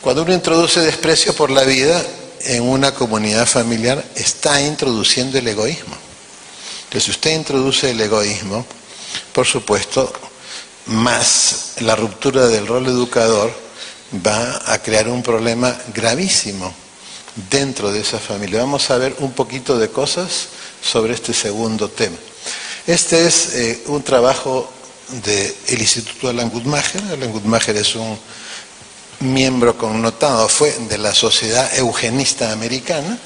cuando uno introduce desprecio por la vida en una comunidad familiar, está introduciendo el egoísmo. Entonces, si usted introduce el egoísmo, por supuesto, más la ruptura del rol educador va a crear un problema gravísimo dentro de esa familia. Vamos a ver un poquito de cosas sobre este segundo tema. Este es un trabajo del Instituto Alan Guttmacher. Alan Guttmacher es un miembro connotado, fue de la Sociedad Eugenista Americana,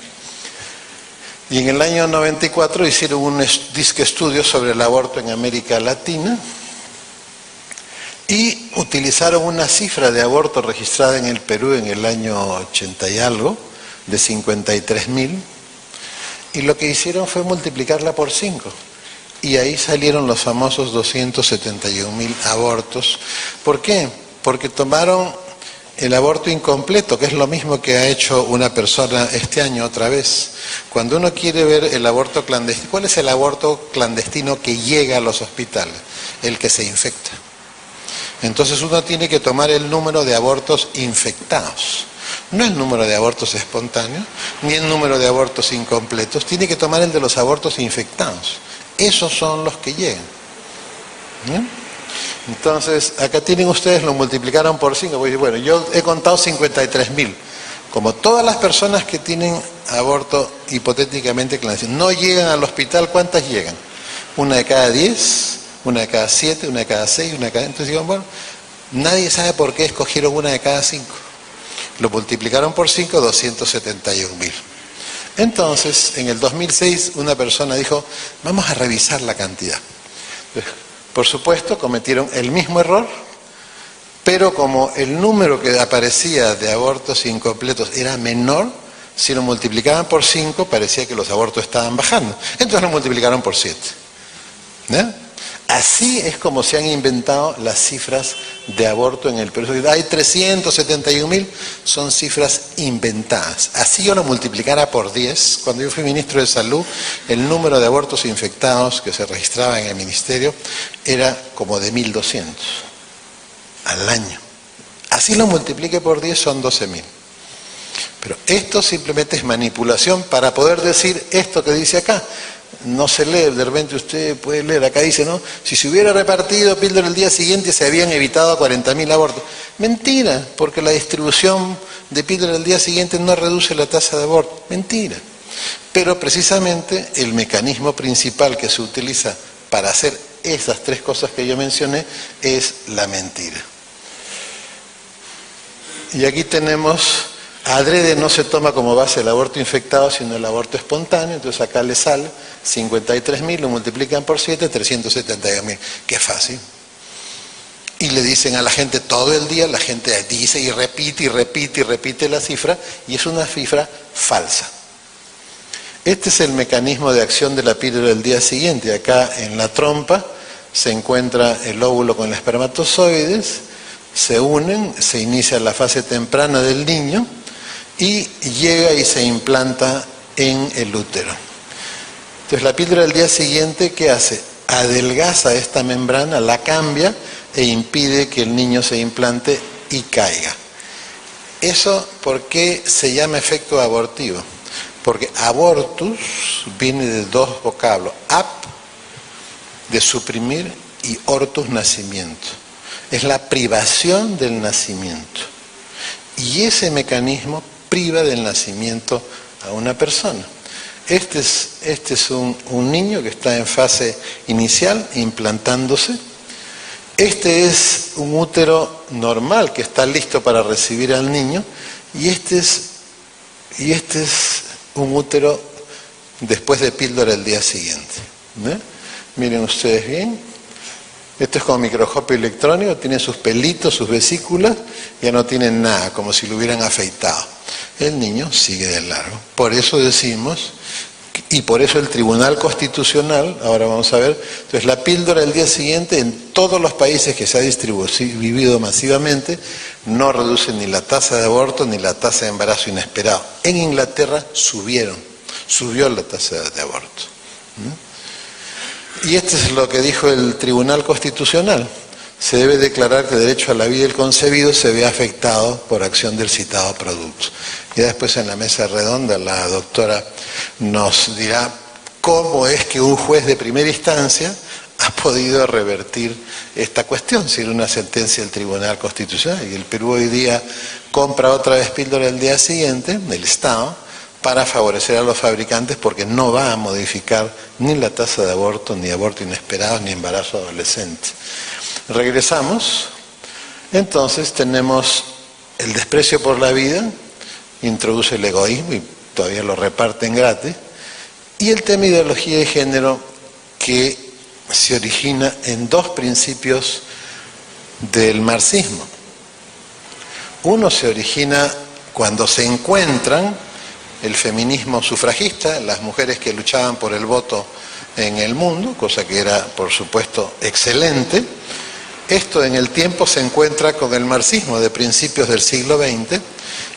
y en el año 94 hicieron un disque estudio sobre el aborto en América Latina y utilizaron una cifra de aborto registrada en el Perú en el año 80 y algo, de 53.000, y lo que hicieron fue multiplicarla por 5, y ahí salieron los famosos 271.000 abortos. ¿Por qué? Porque tomaron el aborto incompleto, que es lo mismo que ha hecho una persona este año otra vez. Cuando uno quiere ver el aborto clandestino, ¿cuál es el aborto clandestino que llega a los hospitales? El que se infecta. Entonces uno tiene que tomar el número de abortos infectados. No el número de abortos espontáneos, ni el número de abortos incompletos, tiene que tomar el de los abortos infectados. Esos son los que llegan. ¿Bien? Entonces, acá tienen ustedes, lo multiplicaron por 5. Bueno, yo he contado 53.000. Como todas las personas que tienen aborto hipotéticamente clandestino no llegan al hospital, ¿cuántas llegan? 1 de cada 10, 1 de cada 7, 1 de cada 6, 1 de cada... Entonces digo, bueno, nadie sabe por qué escogieron 1 de cada 5. Lo multiplicaron por 5, 271.000. Entonces, en el 2006, una persona dijo, vamos a revisar la cantidad. Por supuesto, cometieron el mismo error, pero como el número que aparecía de abortos incompletos era menor, si lo multiplicaban por 5, parecía que los abortos estaban bajando. Entonces lo multiplicaron por 7. ¿Ya? Así es como se han inventado las cifras de aborto en el Perú. Hay 371.000, son cifras inventadas. Así yo lo multiplicara por 10, cuando yo fui ministro de Salud, el número de abortos infectados que se registraba en el ministerio era como de 1.200 al año. Así lo multiplique por 10, son 12.000. Pero esto simplemente es manipulación para poder decir esto que dice acá. No se lee, de repente usted puede leer, acá dice, ¿no? Si se hubiera repartido píldora el día siguiente se habían evitado 40.000 abortos. Mentira, porque la distribución de píldora el día siguiente no reduce la tasa de aborto. Mentira. Pero precisamente el mecanismo principal que se utiliza para hacer esas 3 cosas que yo mencioné es la mentira. Y aquí tenemos, adrede no se toma como base el aborto infectado, sino el aborto espontáneo, entonces acá le sale 53.000, lo multiplican por 7, 372.000, que fácil. Y le dicen a la gente todo el día, la gente dice y repite la cifra, y es una cifra falsa. Este es el mecanismo de acción de la píldora del día siguiente. Acá en la trompa se encuentra el óvulo con los espermatozoides, se unen, se inicia la fase temprana del niño, y llega y se implanta en el útero. Entonces la píldora del día siguiente, ¿qué hace? Adelgaza esta membrana, la cambia e impide que el niño se implante y caiga. ¿Eso por qué se llama efecto abortivo? Porque abortus viene de 2 vocablos, ap, de suprimir, y ortus, nacimiento. Es la privación del nacimiento. Y ese mecanismo priva del nacimiento a una persona. Este es un niño que está en fase inicial, implantándose. Este es un útero normal que está listo para recibir al niño. Y este es un útero después de píldora el día siguiente. Miren ustedes bien. Esto es como microscopio electrónico, tiene sus pelitos, sus vesículas, ya no tienen nada, como si lo hubieran afeitado. El niño sigue de largo. Por eso decimos, y por eso el Tribunal Constitucional, ahora vamos a ver, entonces la píldora del día siguiente en todos los países que se ha distribuido masivamente, no reduce ni la tasa de aborto ni la tasa de embarazo inesperado. En Inglaterra subió la tasa de aborto. Y esto es lo que dijo el Tribunal Constitucional. Se debe declarar que el derecho a la vida del concebido se ve afectado por acción del citado producto. Y después en la mesa redonda la doctora nos dirá cómo es que un juez de primera instancia ha podido revertir esta cuestión, sin una sentencia del Tribunal Constitucional. Y el Perú hoy día compra otra vez píldora el día siguiente, del Estado, para favorecer a los fabricantes porque no va a modificar ni la tasa de aborto, ni aborto inesperado, ni embarazo adolescente. Regresamos, entonces tenemos el desprecio por la vida, introduce el egoísmo y todavía lo reparten gratis, y el tema ideología de género que se origina en dos principios del marxismo. Uno se origina cuando se encuentran el feminismo sufragista, las mujeres que luchaban por el voto en el mundo, cosa que era, por supuesto, excelente. Esto en el tiempo se encuentra con el marxismo de principios del siglo XX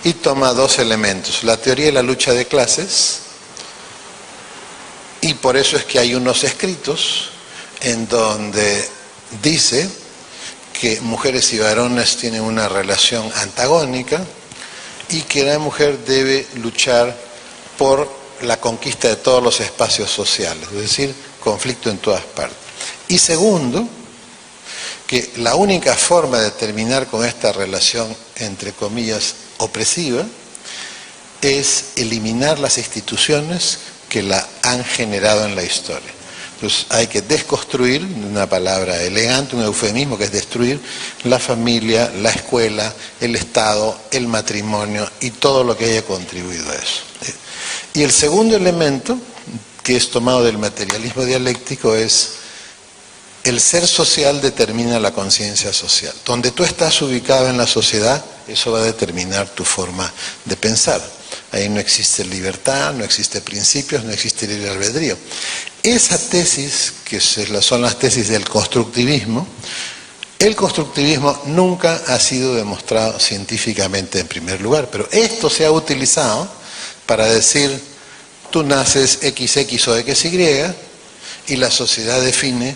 y toma dos elementos, la teoría de la lucha de clases, y por eso es que hay unos escritos en donde dice que mujeres y varones tienen una relación antagónica, y que la mujer debe luchar por la conquista de todos los espacios sociales, es decir, conflicto en todas partes. Y segundo, que la única forma de terminar con esta relación, entre comillas, opresiva, es eliminar las instituciones que la han generado en la historia. Entonces hay que desconstruir, una palabra elegante, un eufemismo que es destruir la familia, la escuela, el Estado, el matrimonio y todo lo que haya contribuido a eso. Y el segundo elemento, que es tomado del materialismo dialéctico, es el ser social determina la conciencia social. Donde tú estás ubicado en la sociedad, eso va a determinar tu forma de pensar. Ahí no existe libertad, no existe principios, no existe libre albedrío. Esa tesis, que son las tesis del constructivismo, el constructivismo nunca ha sido demostrado científicamente en primer lugar, pero esto se ha utilizado para decir, tú naces XX o XY y la sociedad define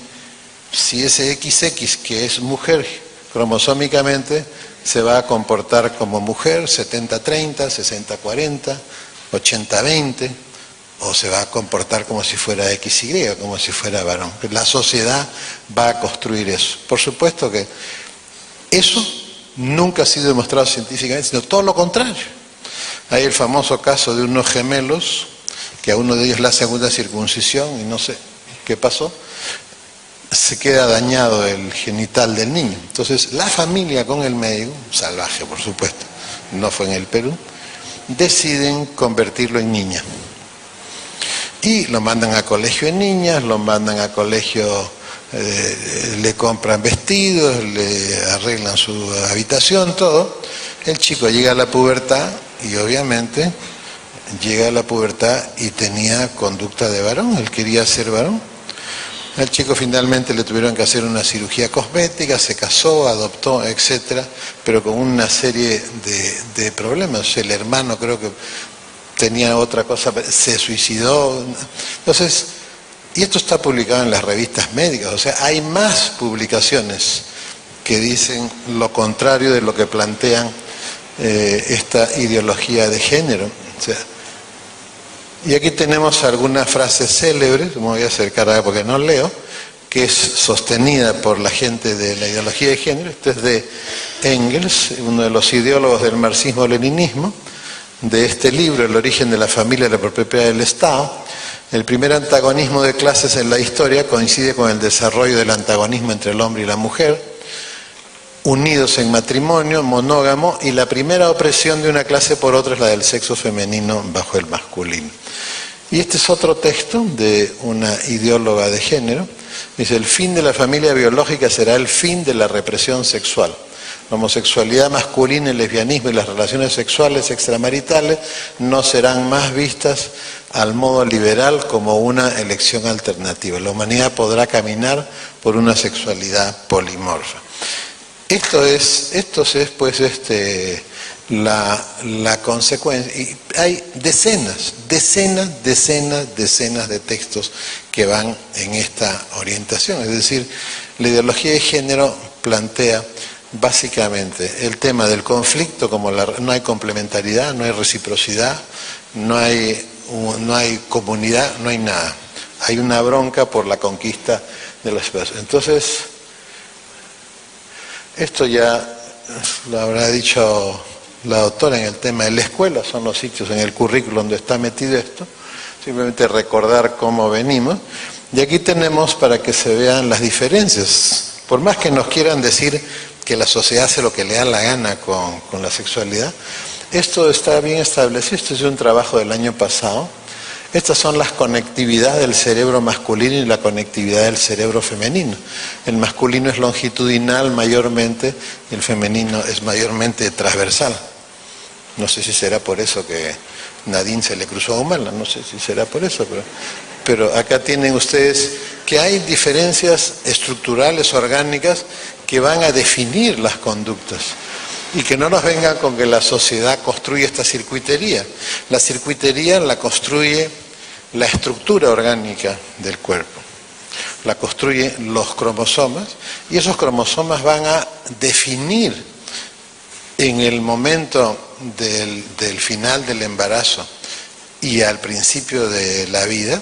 si ese XX, que es mujer cromosómicamente, se va a comportar como mujer, 70-30, 60-40, 80-20, o se va a comportar como si fuera XY, como si fuera varón. La sociedad va a construir eso. Por supuesto que eso nunca ha sido demostrado científicamente, sino todo lo contrario. Hay el famoso caso de unos gemelos, que a uno de ellos le hacen una circuncisión y no sé qué pasó, se queda dañado el genital del niño. Entonces la familia con el médico, salvaje por supuesto, no fue en el Perú, deciden convertirlo en niña. Y lo mandan a colegio en niñas, lo mandan a colegio, le compran vestidos, le arreglan su habitación, todo. El chico llega a la pubertad y obviamente llega a la pubertad y tenía conducta de varón, él quería ser varón. Al chico finalmente le tuvieron que hacer una cirugía cosmética, se casó, adoptó, etcétera, pero con una serie de problemas. El hermano creo que tenía otra cosa, se suicidó. Entonces, y esto está publicado en las revistas médicas, o sea, hay más publicaciones que dicen lo contrario de lo que plantean esta ideología de género. O sea, y aquí tenemos algunas frases célebres, me voy a acercar ahora porque no leo, que es sostenida por la gente de la ideología de género. Esto es de Engels, uno de los ideólogos del marxismo-leninismo, de este libro, El origen de la familia y la propiedad del Estado. El primer antagonismo de clases en la historia coincide con el desarrollo del antagonismo entre el hombre y la mujer. unidos en matrimonio, monógamo, y la primera opresión de una clase por otra es la del sexo femenino bajo el masculino. Y este es otro texto de una ideóloga de género. Dice: el fin de la familia biológica será el fin de la represión sexual. La homosexualidad masculina, el lesbianismo y las relaciones sexuales extramaritales no serán más vistas al modo liberal como una elección alternativa. La humanidad podrá caminar por una sexualidad polimorfa. Esto es pues la consecuencia. Y hay decenas de textos que van en esta orientación. Es decir, la ideología de género plantea básicamente el tema del conflicto como no hay complementariedad, no hay reciprocidad, no hay comunidad, no hay nada. Hay una bronca por la conquista de las personas. Entonces, esto ya lo habrá dicho la doctora en el tema de la escuela, son los sitios en el currículum donde está metido esto. Simplemente recordar cómo venimos. Y aquí tenemos para que se vean las diferencias. Por más que nos quieran decir que la sociedad hace lo que le da la gana con la sexualidad, esto está bien establecido. Esto es un trabajo del año pasado. Estas son las conectividades del cerebro masculino y la conectividad del cerebro femenino. El masculino es longitudinal mayormente, y el femenino es mayormente transversal. No sé si será por eso que Nadine se le cruzó a Humala, no sé si será por eso, pero acá tienen ustedes que hay diferencias estructurales, orgánicas, que van a definir las conductas. Y que no nos vengan con que la sociedad construye esta circuitería. La circuitería la construye la estructura orgánica del cuerpo. La construyen los cromosomas, y esos cromosomas van a definir en el momento del final del embarazo y al principio de la vida,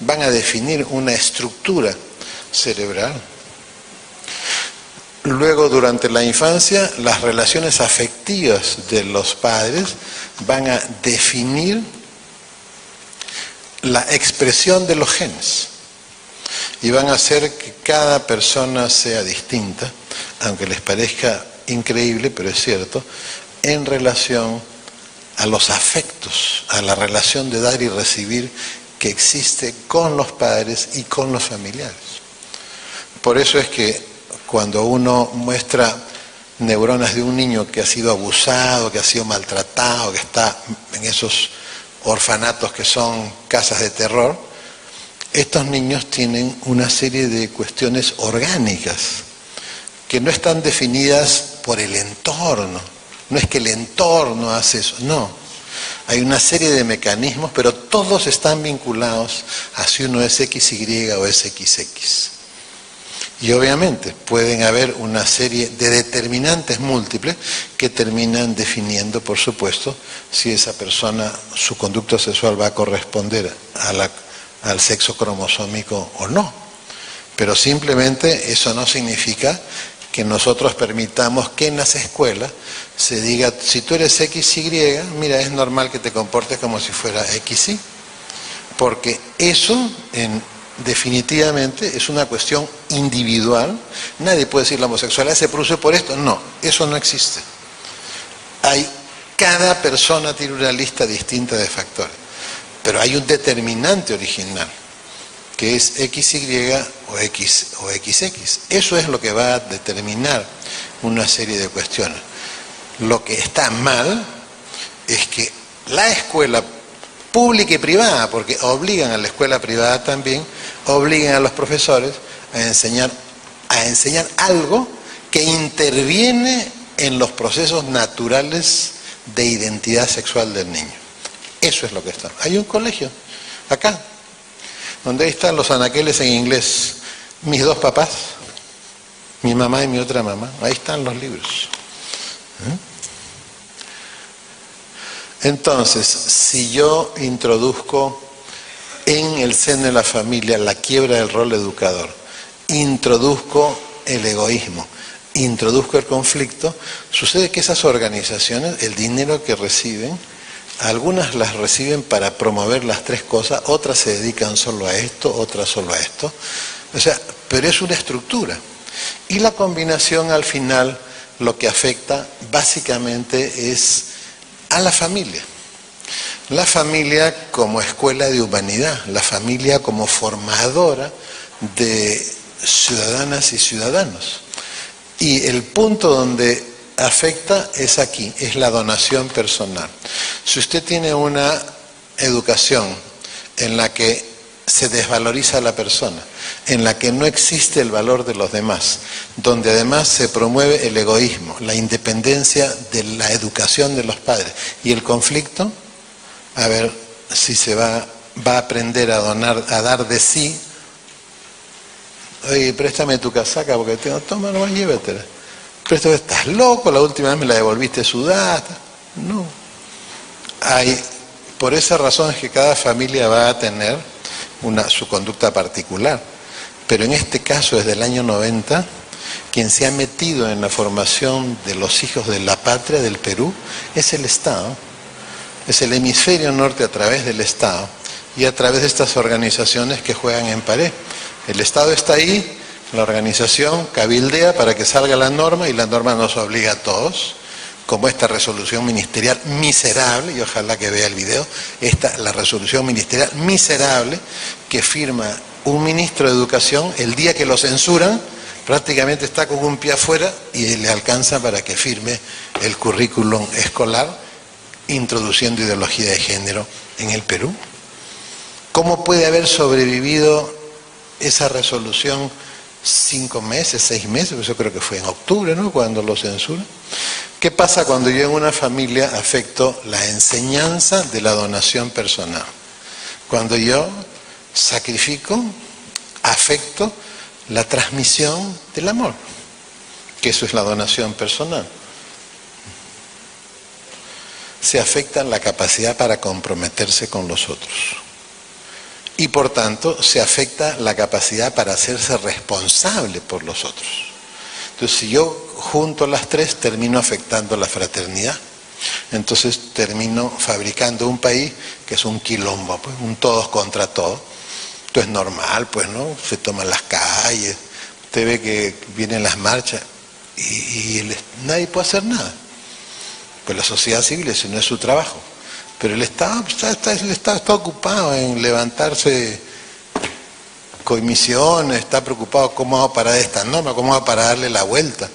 van a definir una estructura cerebral. Luego, durante la infancia, las relaciones afectivas de los padres van a definir la expresión de los genes y van a hacer que cada persona sea distinta, aunque les parezca increíble, pero es cierto, en relación a los afectos, a la relación de dar y recibir que existe con los padres y con los familiares. Por eso es que cuando uno muestra neuronas de un niño que ha sido abusado, que ha sido maltratado, que está en esos orfanatos que son casas de terror, estos niños tienen una serie de cuestiones orgánicas que no están definidas por el entorno. No es que el entorno hace eso, no. Hay una serie de mecanismos, pero todos están vinculados a si uno es XY o es XX. Y obviamente pueden haber una serie de determinantes múltiples que terminan definiendo, por supuesto, si esa persona, su conducta sexual va a corresponder al sexo cromosómico o no. Pero simplemente eso no significa que nosotros permitamos que en las escuelas se diga: si tú eres XY, mira, es normal que te comportes como si fuera XY. Porque eso definitivamente es una cuestión individual. Nadie puede decir la homosexualidad se produce por esto. No, eso no existe. Cada persona tiene una lista distinta de factores, pero hay un determinante original que es XY o XX. Eso es lo que va a determinar una serie de cuestiones. Lo que está mal es que la escuela pública y privada, porque obligan a la escuela privada también, obligan a los profesores a enseñar algo que interviene en los procesos naturales de identidad sexual del niño. Eso es lo que está. Hay un colegio, acá, donde ahí están los anaqueles en inglés, mis dos papás, mi mamá y mi otra mamá, ahí están los libros. Entonces, si yo introduzco en el seno de la familia la quiebra del rol educador, introduzco el egoísmo, introduzco el conflicto, sucede que esas organizaciones, el dinero que reciben, algunas las reciben para promover las tres cosas, otras se dedican solo a esto, otras solo a esto. O sea, pero es una estructura. Y la combinación al final lo que afecta básicamente es a la familia. La familia como escuela de humanidad, la familia como formadora de ciudadanas y ciudadanos. Y el punto donde afecta es aquí, es la donación personal. Si usted tiene una educación en la que se desvaloriza a la persona, en la que no existe el valor de los demás, donde además se promueve el egoísmo, la independencia de la educación de los padres y el conflicto, a ver si se va a aprender a donar, a dar de sí. Oye, préstame tu casaca porque tengo, toma, no, llévatela. Préstame, estás loco, la última vez me la devolviste sudada. No. Por esa razón es que cada familia va a tener su conducta particular. Pero en este caso, desde el año 90, quien se ha metido en la formación de los hijos de la patria del Perú es el Estado. Es el hemisferio norte a través del Estado y a través de estas organizaciones que juegan en pared. El Estado está ahí, la organización cabildea para que salga la norma y la norma nos obliga a todos, como esta resolución ministerial miserable, y ojalá que vea el video, la resolución ministerial miserable que firma un ministro de Educación el día que lo censuran, prácticamente está con un pie afuera y le alcanza para que firme el currículum escolar introduciendo ideología de género en el Perú. ¿Cómo puede haber sobrevivido esa resolución 5 meses, 6 meses? Pues yo creo que fue en octubre, ¿no?, cuando lo censuran. ¿Qué pasa cuando yo en una familia afecto la enseñanza de la donación personal? Cuando yo sacrifico, afecto la transmisión del amor, que eso es la donación personal. Se afecta la capacidad para comprometerse con los otros. Y por tanto, se afecta la capacidad para hacerse responsable por los otros. Entonces, si yo junto las tres, termino afectando la fraternidad. Entonces, termino fabricando un país que es un quilombo, pues, un todos contra todos. Esto es normal, pues, ¿no? Se toman las calles, usted ve que vienen las marchas y nadie puede hacer nada. Pues la sociedad civil, ese no es su trabajo. Pero el Estado está ocupado en levantarse comisiones, está preocupado cómo va a parar esta norma, cómo va para darle la vuelta.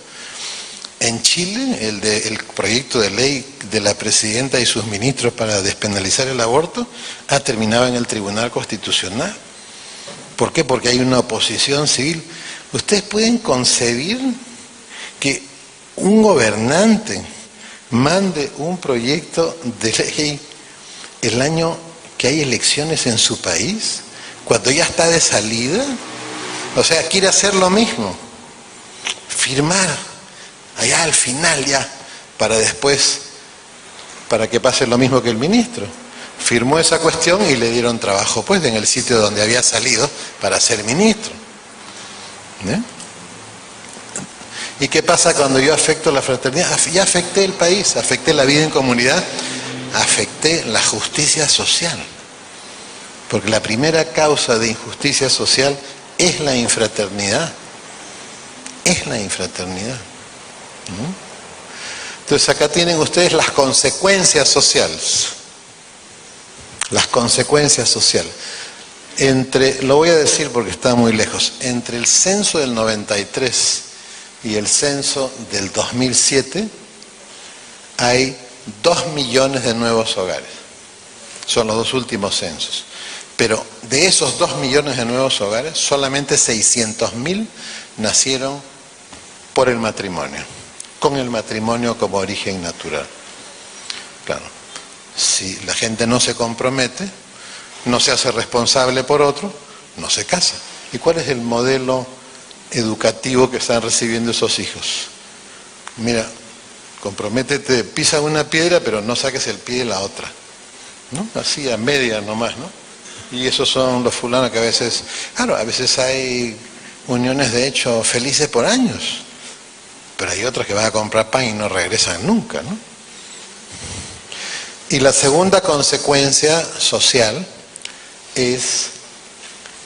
En Chile, el proyecto de ley de la presidenta y sus ministros para despenalizar el aborto ha terminado en el Tribunal Constitucional. ¿Por qué? Porque hay una oposición civil. ¿Ustedes pueden concebir que un gobernante mande un proyecto de ley el año que hay elecciones en su país, cuando ya está de salida? O sea, quiere hacer lo mismo, firmar allá al final ya, para después, para que pase lo mismo que el ministro. Firmó esa cuestión y le dieron trabajo, pues, en el sitio donde había salido para ser ministro. ¿Y qué pasa cuando yo afecto la fraternidad? Ya afecté el país, afecté la vida en comunidad, afecté la justicia social. Porque la primera causa de injusticia social es la infraternidad. Es la infraternidad. Entonces acá tienen ustedes las consecuencias sociales. Las consecuencias sociales. Lo voy a decir porque está muy lejos, entre el censo del 93 y el censo del 2007 hay 2 millones de nuevos hogares. Son los dos últimos censos. Pero de esos 2 millones de nuevos hogares, solamente 600.000 nacieron por el matrimonio, con el matrimonio como origen natural. Claro, si la gente no se compromete, no se hace responsable por otro, no se casa. ¿Y cuál es el modelo educativo que están recibiendo esos hijos? Mira, comprométete, pisa una piedra, pero no saques el pie de la otra, ¿no? Así a media nomás, ¿no? Y esos son los fulanos que a veces, claro, a veces hay uniones de hecho felices por años, pero hay otros que van a comprar pan y no regresan nunca, ¿no? Y la segunda consecuencia social es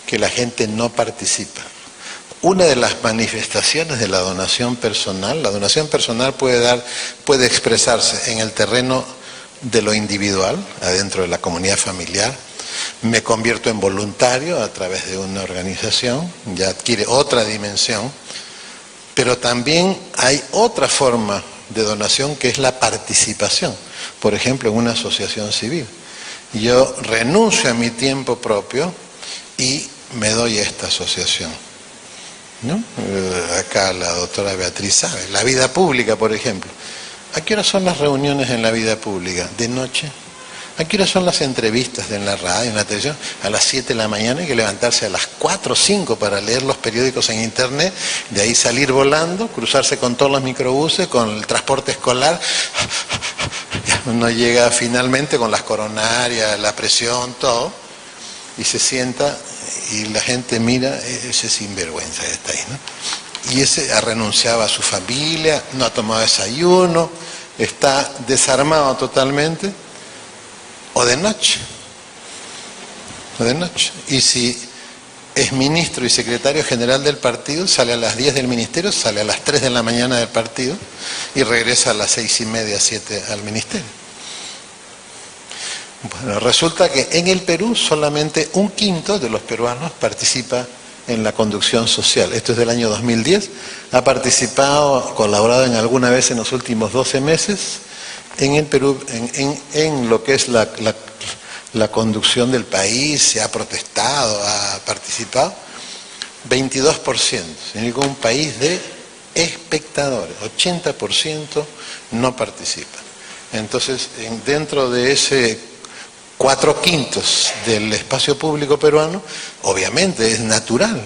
que la gente no participa. una de las manifestaciones de la donación personal puede expresarse en el terreno de lo individual, adentro de la comunidad familiar. Me convierto en voluntario a través de una organización, ya adquiere otra dimensión, pero también hay otra forma de donación que es la participación, por ejemplo en una asociación civil. Yo renuncio a mi tiempo propio y me doy a esta asociación, ¿no? Acá la doctora Beatriz sabe, la vida pública, por ejemplo. ¿A qué hora son las reuniones en la vida pública? ¿De noche? ¿A qué hora son las entrevistas en la radio, en la televisión? A las 7 de la mañana hay que levantarse a las 4 o 5 para leer los periódicos en internet, de ahí salir volando, cruzarse con todos los microbuses, con el transporte escolar. Uno llega finalmente con las coronarias, la presión, todo, y se sienta y la gente mira, ese sinvergüenza que está ahí, ¿no? Y ese ha renunciado a su familia, no ha tomado desayuno, está desarmado totalmente, o de noche. Y si es ministro y secretario general del partido, sale a las 10 del ministerio, sale a las 3 de la mañana del partido y regresa a las 6:30, 7 al ministerio. Bueno, resulta que en el Perú solamente 1/5 de los peruanos participa en la conducción social. Esto es del año 2010. Ha participado, colaborado en alguna vez en los últimos 12 meses en el Perú, en lo que es la conducción del país, se ha protestado, ha participado. 22%, significa un país de espectadores, 80% no participan. Entonces, dentro de ese 4/5 del espacio público peruano, obviamente es natural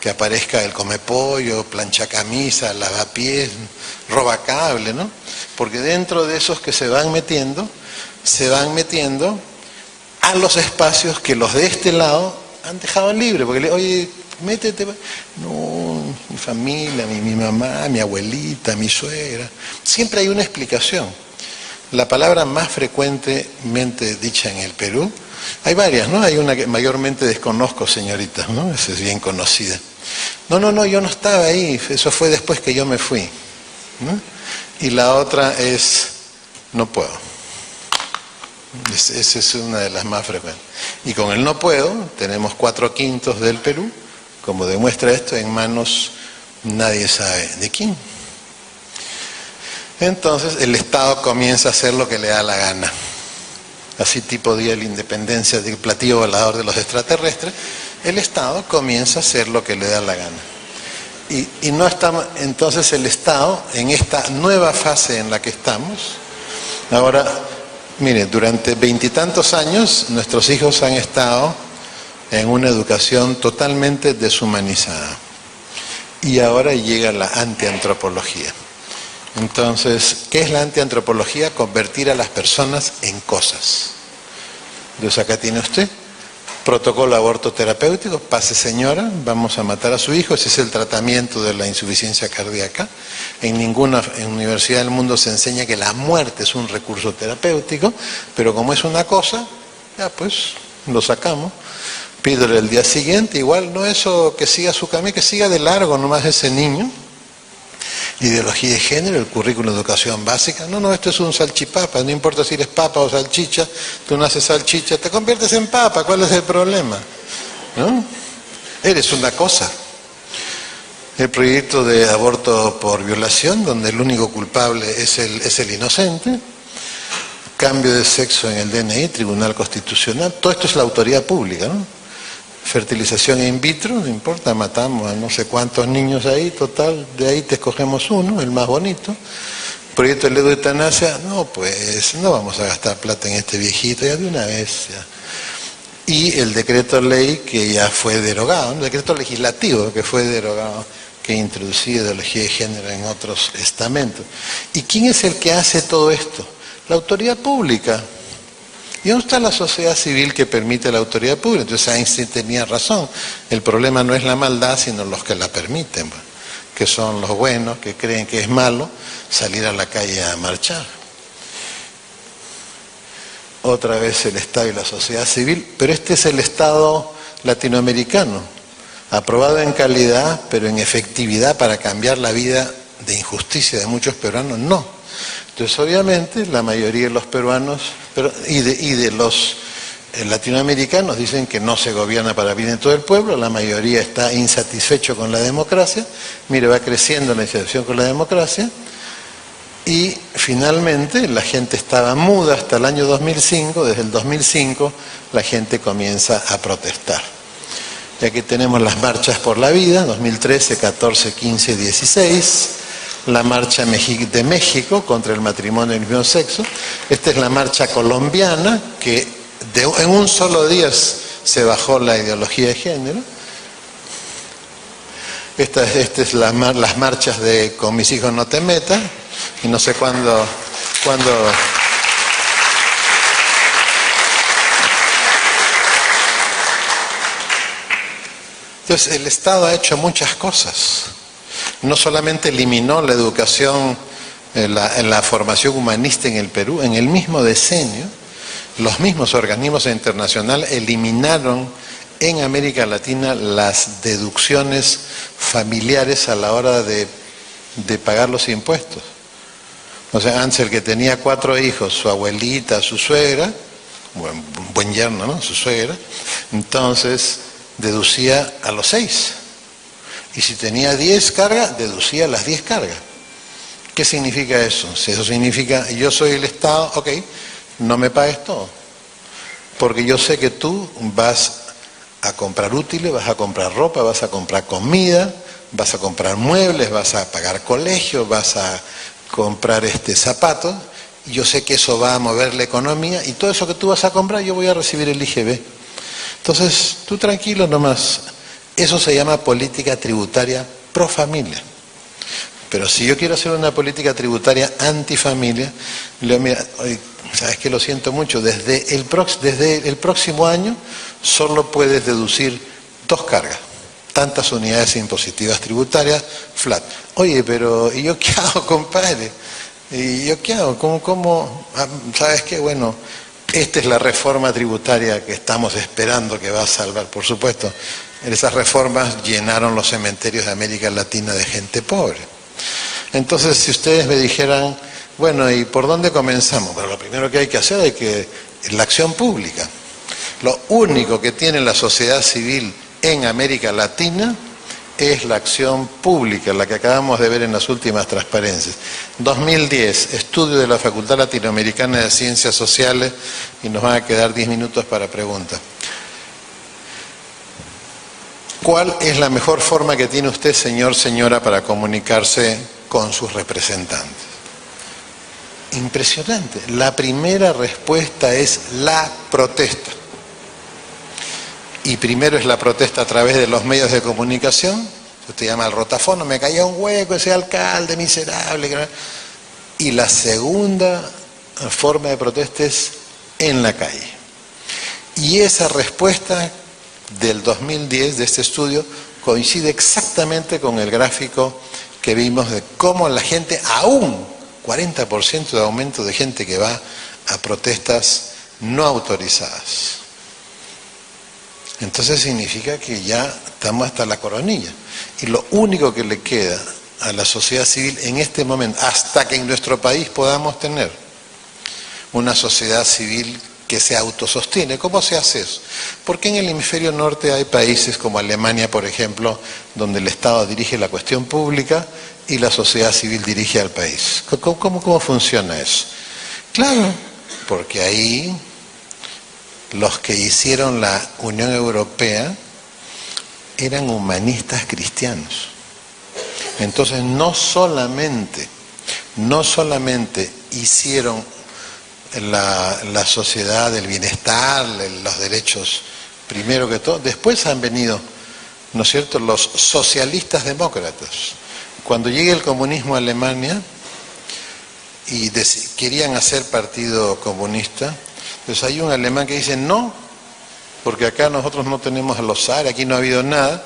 que aparezca el come pollo, plancha camisa, lavapiés, roba cable, ¿no? Porque dentro de esos que se van metiendo a los espacios que los de este lado han dejado libre, porque oye, métete. No, mi familia, mi mamá, mi abuelita, mi suegra. Siempre hay una explicación. La palabra más frecuentemente dicha en el Perú, hay varias, ¿no? Hay una que mayormente desconozco, señorita, ¿no? Esa es bien conocida. No, yo no estaba ahí, eso fue después que yo me fui, ¿no? Y la otra es, no puedo. Esa es una de las más frecuentes. Y con el no puedo, tenemos 4/5 del Perú, como demuestra esto, en manos nadie sabe de quién. Entonces el Estado comienza a hacer lo que le da la gana. Así tipo Día de la Independencia, del platillo volador de los extraterrestres, el Estado comienza a hacer lo que le da la gana. Y no estamos, entonces el Estado, en esta nueva fase en la que estamos, ahora, mire, durante 20 y tantos años nuestros hijos han estado en una educación totalmente deshumanizada. Y ahora llega la antiantropología. Entonces, ¿qué es la antiantropología? Convertir a las personas en cosas. Entonces acá tiene usted, protocolo aborto terapéutico, pase señora, vamos a matar a su hijo, ese es el tratamiento de la insuficiencia cardíaca. En ninguna universidad del mundo se enseña que la muerte es un recurso terapéutico, pero como es una cosa, ya pues, lo sacamos. Pídole el día siguiente, igual no eso, que siga su camino, que siga de largo nomás ese niño. Ideología de género, el currículo de educación básica. No, esto es un salchipapa, no importa si eres papa o salchicha, tú naces salchicha, te conviertes en papa, ¿cuál es el problema? ¿No? Eres una cosa. El proyecto de aborto por violación, donde el único culpable es el inocente, cambio de sexo en el DNI, Tribunal Constitucional, todo esto es la autoridad pública, ¿no? Fertilización in vitro, no importa, matamos a no sé cuántos niños ahí, total, de ahí te escogemos uno, el más bonito. Proyecto de ley de eutanasia, no, pues no vamos a gastar plata en este viejito, ya de una vez. Ya. Y el decreto ley que ya fue derogado, el decreto legislativo que fue derogado, que introducía ideología de género en otros estamentos. ¿Y quién es el que hace todo esto? La autoridad pública. ¿Y dónde está la sociedad civil que permite la autoridad pública? Entonces Einstein tenía razón. El problema no es la maldad, sino los que la permiten, que son los buenos, que creen que es malo salir a la calle a marchar. Otra vez el Estado y la sociedad civil, pero este es el Estado latinoamericano. aprobado en calidad, pero en efectividad para cambiar la vida de injusticia de muchos peruanos, no. Entonces, obviamente, la mayoría de los peruanos y de los latinoamericanos dicen que no se gobierna para bien de todo el pueblo, la mayoría está insatisfecho con la democracia, mire, va creciendo la insatisfacción con la democracia, y finalmente la gente estaba muda hasta el año 2005, desde el 2005 la gente comienza a protestar. Y aquí tenemos las marchas por la vida, 2013, 14, 15, 16, la marcha de México contra el matrimonio del mismo sexo, esta es la marcha colombiana, que en un solo día se bajó la ideología de género. Esta es las marchas de Con mis hijos no te metas, y no sé cuándo. Entonces, el Estado ha hecho muchas cosas. No solamente eliminó la educación, la formación humanista en el Perú, en el mismo decenio, los mismos organismos internacionales eliminaron en América Latina las deducciones familiares a la hora de pagar los impuestos. O sea, antes el que tenía 4 hijos, su abuelita, su suegra, buen yerno, ¿no? Su suegra, entonces deducía a los 6. Y si tenía 10 cargas, deducía las 10 cargas. ¿Qué significa eso? Si eso significa, yo soy el Estado, ok, no me pagues todo. Porque yo sé que tú vas a comprar útiles, vas a comprar ropa, vas a comprar comida, vas a comprar muebles, vas a pagar colegio, vas a comprar zapatos, y yo sé que eso va a mover la economía, y todo eso que tú vas a comprar yo voy a recibir el IGB. Entonces, tú tranquilo nomás, eso se llama política tributaria pro familia. Pero si yo quiero hacer una política tributaria antifamilia, le digo, mira, sabes que lo siento mucho, desde el próximo año solo puedes deducir 2 cargas, tantas unidades impositivas tributarias, flat. Oye, pero ¿y yo qué hago, compadre? ¿Y yo qué hago? ¿Cómo? ¿Sabes qué? Bueno, esta es la reforma tributaria que estamos esperando que va a salvar, por supuesto. Esas reformas llenaron los cementerios de América Latina de gente pobre. Entonces, si ustedes me dijeran, bueno, ¿y por dónde comenzamos? Bueno, lo primero que hay que hacer es la acción pública. Lo único que tiene la sociedad civil en América Latina es la acción pública, la que acabamos de ver en las últimas transparencias. 2010, estudio de la Facultad Latinoamericana de Ciencias Sociales, y nos van a quedar 10 minutos para preguntas. ¿Cuál es la mejor forma que tiene usted, señor, señora, para comunicarse con sus representantes? Impresionante. La primera respuesta es la protesta. Y primero es la protesta a través de los medios de comunicación. Usted llama al rotafono, me caía un hueco ese alcalde miserable. Y la segunda forma de protesta es en la calle. Y esa respuesta del 2010, de este estudio, coincide exactamente con el gráfico que vimos de cómo la gente, aún 40% de aumento de gente que va a protestas no autorizadas. Entonces significa que ya estamos hasta la coronilla. Y lo único que le queda a la sociedad civil en este momento, hasta que en nuestro país podamos tener una sociedad civil que se autosostiene. ¿Cómo se hace eso? Porque en el hemisferio norte hay países como Alemania, por ejemplo, donde el Estado dirige la cuestión pública y la sociedad civil dirige al país. ¿Cómo funciona eso? Claro, porque ahí los que hicieron la Unión Europea eran humanistas cristianos. Entonces no solamente hicieron la sociedad del bienestar, los derechos primero que todo, después han venido, ¿no es cierto?, los socialistas demócratas. Cuando llegue el comunismo a Alemania y querían hacer partido comunista, entonces hay un alemán que dice no, porque acá nosotros no tenemos a los zares, aquí no ha habido nada,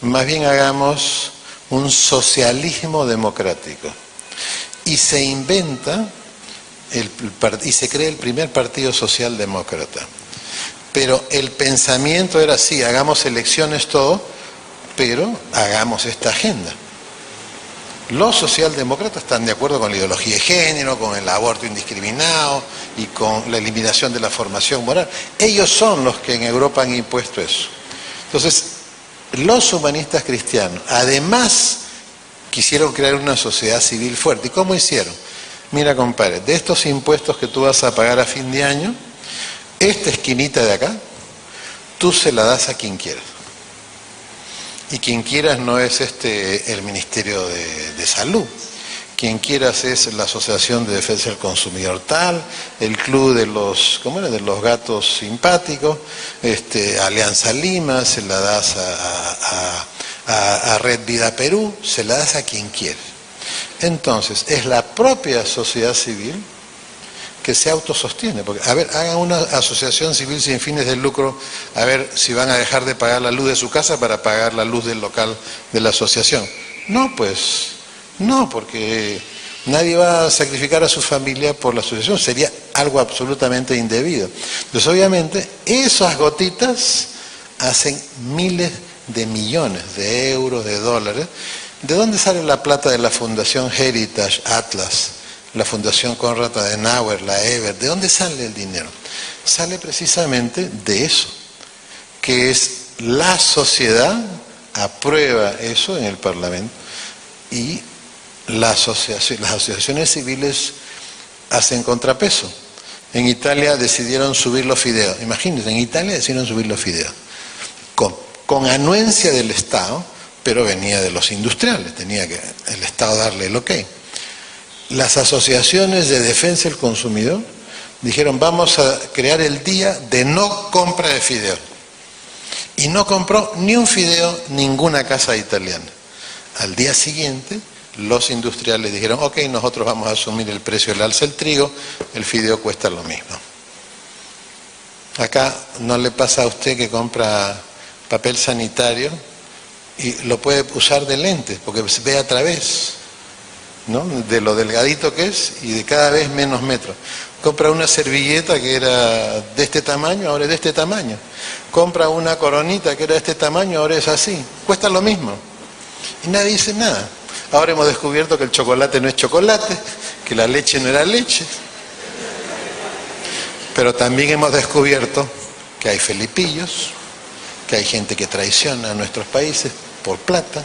más bien hagamos un socialismo democrático. Y se inventa y se crea el primer partido socialdemócrata. Pero el pensamiento era así, hagamos elecciones todo, pero hagamos esta agenda. Los socialdemócratas están de acuerdo con la ideología de género, con el aborto indiscriminado y con la eliminación de la formación moral. Ellos son los que en Europa han impuesto eso. Entonces, los humanistas cristianos, además, quisieron crear una sociedad civil fuerte. ¿Y cómo hicieron? Mira, compadre, de estos impuestos que tú vas a pagar a fin de año, esta esquinita de acá, tú se la das a quien quieras. Y quien quieras no es el Ministerio de Salud. Quien quieras es la Asociación de Defensa del Consumidor tal, el Club de los, ¿cómo era? De los Gatos Simpáticos, Alianza Lima, se la das a Red Vida Perú, se la das a quien quieras. Entonces, es la propia sociedad civil que se autosostiene. Porque, a ver, hagan una asociación civil sin fines de lucro, a ver si van a dejar de pagar la luz de su casa para pagar la luz del local de la asociación. No, pues, no, porque nadie va a sacrificar a su familia por la asociación, sería algo absolutamente indebido. Entonces, obviamente, esas gotitas hacen miles de millones de euros, de dólares. ¿De dónde sale la plata de la Fundación Heritage Atlas? La Fundación Konrad Adenauer, la Eber, ¿de dónde sale el dinero? Sale precisamente de eso, que es la sociedad aprueba eso en el Parlamento y las asociaciones civiles hacen contrapeso. En Italia decidieron subir los fideos, imagínense, en Italia decidieron subir los fideos, con anuencia del Estado, pero venía de los industriales, tenía que el Estado darle el ok. Las asociaciones de defensa del consumidor dijeron, vamos a crear el día de no compra de fideos. Y no compró ni un fideo ninguna casa italiana. Al día siguiente, los industriales dijeron, ok, nosotros vamos a asumir el precio del alza del trigo, el fideo cuesta lo mismo. Acá no le pasa a usted que compra papel sanitario y lo puede usar de lentes, porque ve a través, ¿no? De lo delgadito que es y de cada vez menos metros. Compra una servilleta que era de este tamaño, ahora es de este tamaño. Compra una coronita que era de este tamaño, ahora es así. Cuesta lo mismo. Y nadie dice nada. Ahora hemos descubierto que el chocolate no es chocolate, que la leche no era leche. Pero también hemos descubierto que hay felipillos, que hay gente que traiciona a nuestros países por plata.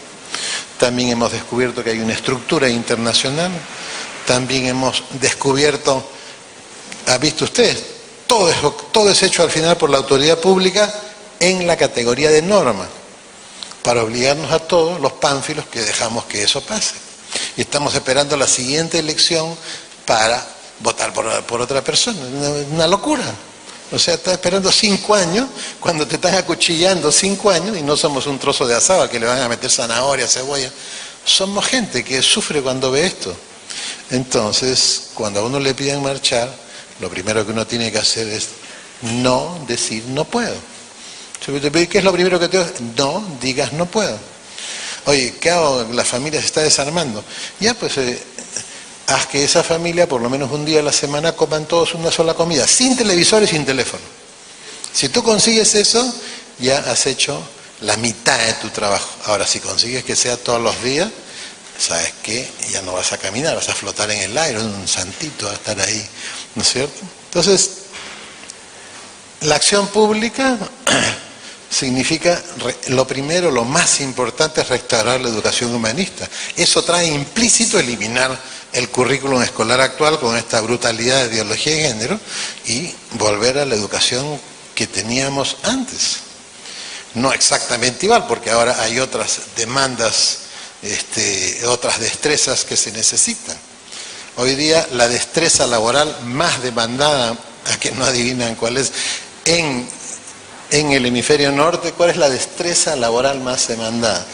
También hemos descubierto que hay una estructura internacional. También hemos descubierto, ¿ha visto usted? Todo es hecho al final por la autoridad pública en la categoría de norma, para obligarnos a todos los pánfilos que dejamos que eso pase. Y estamos esperando la siguiente elección para votar por otra persona. Una locura. O sea, estás esperando 5 años, cuando te están acuchillando 5 años, y no somos un trozo de asado que le van a meter zanahoria, cebolla. Somos gente que sufre cuando ve esto. Entonces, cuando a uno le piden marchar, lo primero que uno tiene que hacer es no decir no puedo. ¿Qué es lo primero que te digo? No digas no puedo. Oye, ¿qué hago? La familia se está desarmando. Ya, pues, haz que esa familia, por lo menos un día a la semana, coman todos una sola comida, sin televisor y sin teléfono. Si tú consigues eso, ya has hecho la mitad de tu trabajo. Ahora, si consigues que sea todos los días, ¿sabes qué? Ya no vas a caminar, vas a flotar en el aire, un santito va a estar ahí, ¿no es cierto? Entonces, la acción pública significa, lo primero, lo más importante es restaurar la educación humanista. Eso trae implícito eliminar el currículum escolar actual con esta brutalidad de ideología de género y volver a la educación que teníamos antes. No exactamente igual, porque ahora hay otras demandas, otras destrezas que se necesitan. Hoy día la destreza laboral más demandada, a que no adivinan cuál es, en el hemisferio norte, ¿cuál es la destreza laboral más demandada?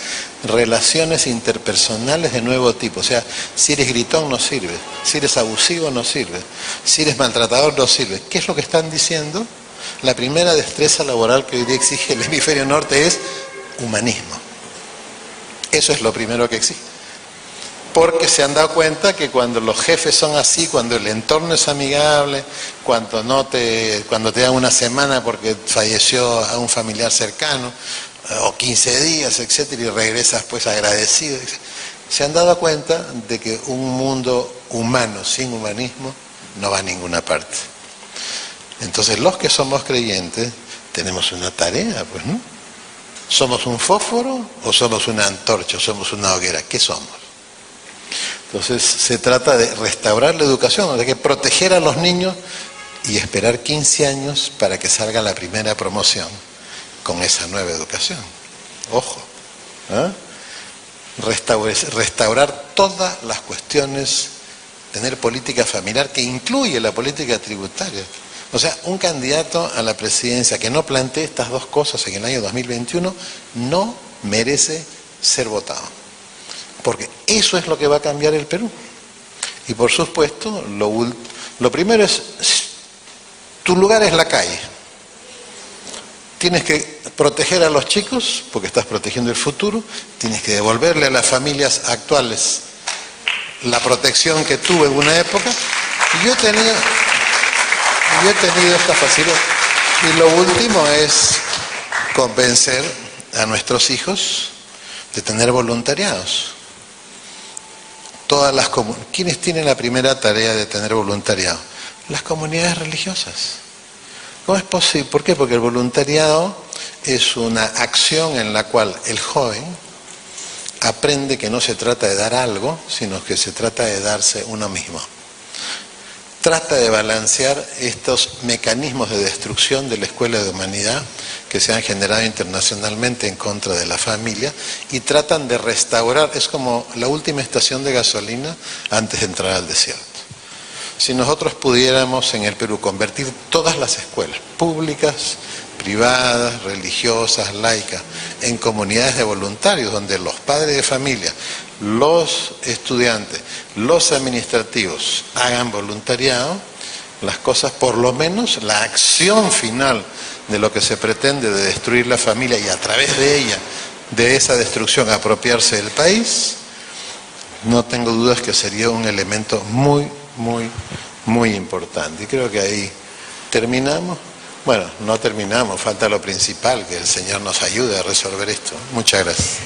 Relaciones interpersonales de nuevo tipo. O sea, si eres gritón no sirve, si eres abusivo no sirve, si eres maltratador no sirve. ¿Qué es lo que están diciendo? La primera destreza laboral que hoy día exige el hemisferio norte es humanismo. Eso es lo primero que exige. Porque se han dado cuenta que cuando los jefes son así, cuando el entorno es amigable, cuando te dan una semana porque falleció a un familiar cercano, o 15 días, etcétera, y regresas pues agradecido. Se han dado cuenta de que un mundo humano sin humanismo no va a ninguna parte. Entonces los que somos creyentes tenemos una tarea, pues, ¿no? ¿Somos un fósforo o somos una antorcha o somos una hoguera? ¿Qué somos? Entonces se trata de restaurar la educación, de que proteger a los niños y esperar 15 años para que salga la primera promoción con esa nueva educación. Ojo, ¿eh? Restaurar todas las cuestiones, tener política familiar que incluye la política tributaria. O sea, un candidato a la presidencia que no plantee estas dos cosas en el año 2021 no merece ser votado. Porque eso es lo que va a cambiar el Perú. Y por supuesto, lo primero es, tu lugar es la calle. Tienes que proteger a los chicos, porque estás protegiendo el futuro, tienes que devolverle a las familias actuales la protección que tuve en una época. Y yo he tenido esta facilidad. Y lo último es convencer a nuestros hijos de tener voluntariados. ¿Quiénes tienen la primera tarea de tener voluntariado? Las comunidades religiosas. ¿Cómo es posible? ¿Por qué? Porque el voluntariado es una acción en la cual el joven aprende que no se trata de dar algo, sino que se trata de darse uno mismo. Trata de balancear estos mecanismos de destrucción de la escuela de humanidad que se han generado internacionalmente en contra de la familia y tratan de restaurar, es como la última estación de gasolina antes de entrar al desierto. Si nosotros pudiéramos en el Perú convertir todas las escuelas públicas, privadas, religiosas, laicas, en comunidades de voluntarios donde los padres de familia, los estudiantes, los administrativos hagan voluntariado, las cosas, por lo menos la acción final de lo que se pretende de destruir la familia y a través de ella, de esa destrucción, apropiarse del país, no tengo dudas que sería un elemento muy, muy, muy importante. Y creo que ahí terminamos. Bueno, no terminamos, falta lo principal, que el Señor nos ayude a resolver esto. Muchas gracias.